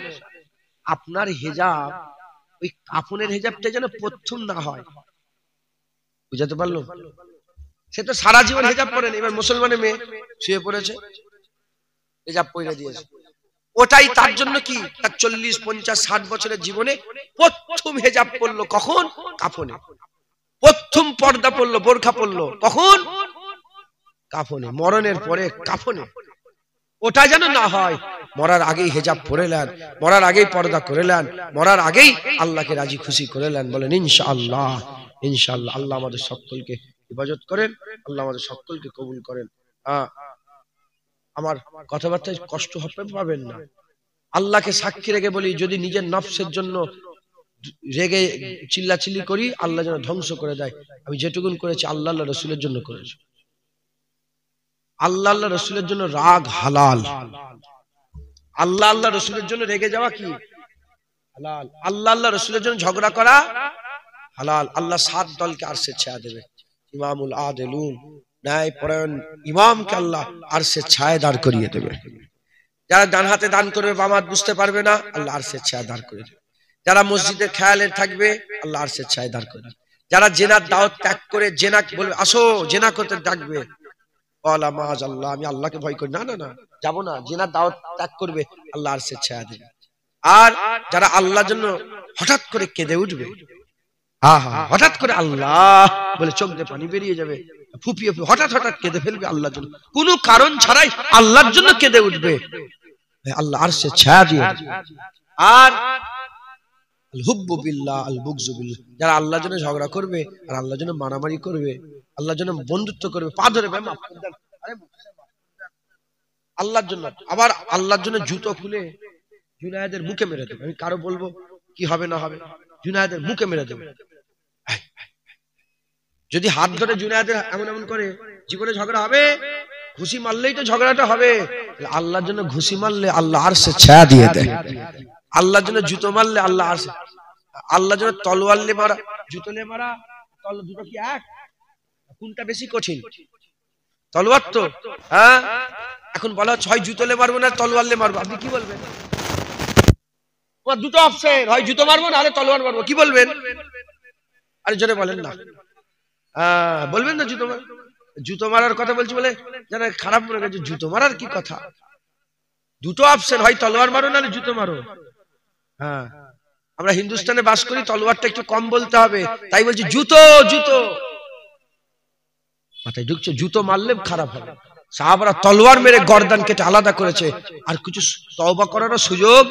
S1: আপনার হিজাব ওই কাফনের হিজাবটা যেন প্রথম না হয়। বুঝাতে পারলো? সে তো সারা জীবন হিজাব পরে না, এবার মুসলমানের মেয়ে শুয়ে পড়েছে, হিজাব পরে দিয়েছে, ওটাই তার জন্য কি তার 40, 50, 60 বছরের জীবনে প্রথম হিজাব পড়লো। কখন? কাফনে। প্রথম পর্দা পড়লো, বোরখা পড়লো কখন? কাফনে। মরণের পরে কাফনে। ওটা যেন না হয় মরার আগেই হিজাব পরে নেন, মরার আগেই পর্দা করে নেন, মরার আগেই আল্লাহকে রাজি খুশি করে নেন। বলেন ইনশাআল্লাহ। ইনশাআল্লাহ। আল্লাহ আমাদের সকলকে হেফাজত করেন, আল্লাহ আমাদের সকলকে কবুল করেন। আমার কথাবার্তায় কষ্ট পাবেন না। আল্লাহকে সাক্ষী রেখে বলি, যদি নিজের নফসের জন্য রেগে চিল্লাচিল্লি করি, আল্লাহ যেন ধ্বংস করে দেয়। আমি যেটুকুন করেছি আল্লাহ আল্লাহ রসুলের জন্য করেছি। আল্লাহ আল্লাহ রসুলের জন্য রাগ হালাল। আল্লাহ আল্লাহ রসুলের জন্য রেগে যাওয়া কি হালাল। আল্লাহ আল্লাহ রসুলের জন্য ঝগড়া করা হালাল। আল্লাহ 7 দলকে আরশে ছায়া দেবে। ইমামুল আদিলুন, ন্যায় পরায়ণ ইমামকে আল্লাহ আরশে ছায়া দাঁড় করিয়ে দেবে। যারা ডান হাতে দান করবে, বাম হাত বুঝতে পারবে না, আল্লাহ আরশে ছায়া দাঁড় করে দেবে। যারা মসজিদের খেয়ালে থাকবে, আল্লাহ আরশে ছায়া দাঁড় করে দেবে। যারা জেনার দাওয়াত ত্যাগ করে জেনা বলবে আসো জেনা করতে ডাকবে, আল্লাহ আমি আল্লাহকে ভয় করি, না না না যাবো না, জেনার দাওয়াত ত্যাগ করবে, আল্লাহ আরশে ছায়া দেবে। আর যারা আল্লাহর জন্য হঠাৎ করে কেঁদে উঠবে, হঠাৎ করে আল্লাহ বলে চোখ দিয়ে পানি বেরিয়ে যাবে, ফুপিয়ে হঠাৎ হঠাৎ কেঁদে ফেলবে আল্লাহর জন্য, কোনো কারণ ছাড়াই আল্লাহর জন্য কেঁদে উঠবে, আল্লাহ আরশে ছায়া দিয়ে। আর হুব্বু বিল্লাহ আল বুগযু বিল্লাহ, যারা আল্লাহর জন্য ঝগড়া করবে আর আল্লাহর জন্য মারামারি করবে, আল্লাহর জন্য বন্ধুত্ব করবে, পা ধরে আল্লাহর জন্য, আবার আল্লাহর জন্য জুতো খুলে জুনায়েদের মুখে মেরে দেবে। আমি কারো বলবো কি হবে না হবে, জুনায়েদের মুখে মেরে দেবে। যদি হাত ধরে জুনায়েদের এমন এমন করে, জীবনে ঝগড়া হবে? ঘুষি মারলেই তো ঝগড়াটা হবে। আল্লাহর জন্য ঘুষি মারলে আল্লাহ আরশে ছায়া দিয়ে দেয়। আল্লাহর জন্য জুতো মারলে আল্লাহ আরশে, আল্লাহর জন্য তলোয়ার লে মারা, জুতো লে মারা, দুটো কি এক? কোনটা বেশি কঠিন? তলোয়ার তো। হ্যাঁ, এখন বলা হচ্ছে হয় জুতো লে মারবো না তলোয়ার লে মারবো, আপনি কি বলবেন? দুটো অপশন, হয় জুতো মারবো না হলে তলোয়ার মারবো, কি বলবেন? আরে জোরে বলেন না, বলবেন না জুতো মার, জুতো মারার কথা বলছি বলে যারা খারাপ মনে করছে, জুতো মারার কি কথা, দুটো অপশন, হয় তলোয়ার মারো নাহলে জুতো মারো। হ্যাঁ, আমরা হিন্দুস্তানে বাস করি, তলোয়ারটা একটু কম বলতে হবে, তাই বলছি জুতো জুতো, মাথায় ঢুকছে, জুতো মারলে খারাপ হবে। সাহাবারা তলোয়ার মেরে গর্দান কেটে আলাদা করেছে, আর কিছু তওবা করারও সুযোগ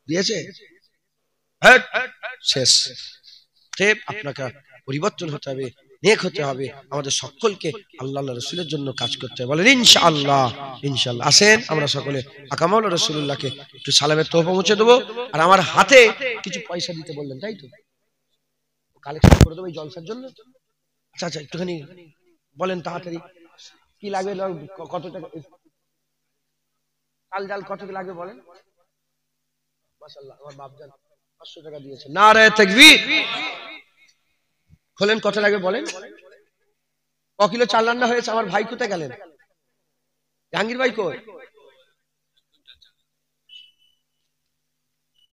S1: দিয়েছে? শেষ। আপনাকে পরিবর্তন হতে হবে, নেক হতে হবে, আমাদের সকলকে আল্লাহ রাসূলের জন্য কাজ করতে হবে, বলেন ইনশাআল্লাহ। ইনশাআল্লাহ আসেন আমরা সকলে আকামাউলা রাসূলুল্লাহকে একটু সালামের তোহফা পৌঁছে দেবো। আর আমার হাতে কিছু পয়সা দিতে বললেন, তাই তো? কালেকশন করে দেবো এই জলসার জন্য। আচ্ছা আচ্ছা, একটুখানি বলেন তাড়াতাড়ি কি লাগবে, কত টাকা চাল ডাল কত কি লাগবে বলেন। মাশাআল্লাহ, আমার বাপজান 500 টাকা দিয়েছে, নারে তাকবীর। খোলেন, কত লাগবে বলেন। ক কিলো চাল রান্না হয়েছে? আমার ভাই কোথায় গেলেন? জাহাঙ্গীর ভাই কই?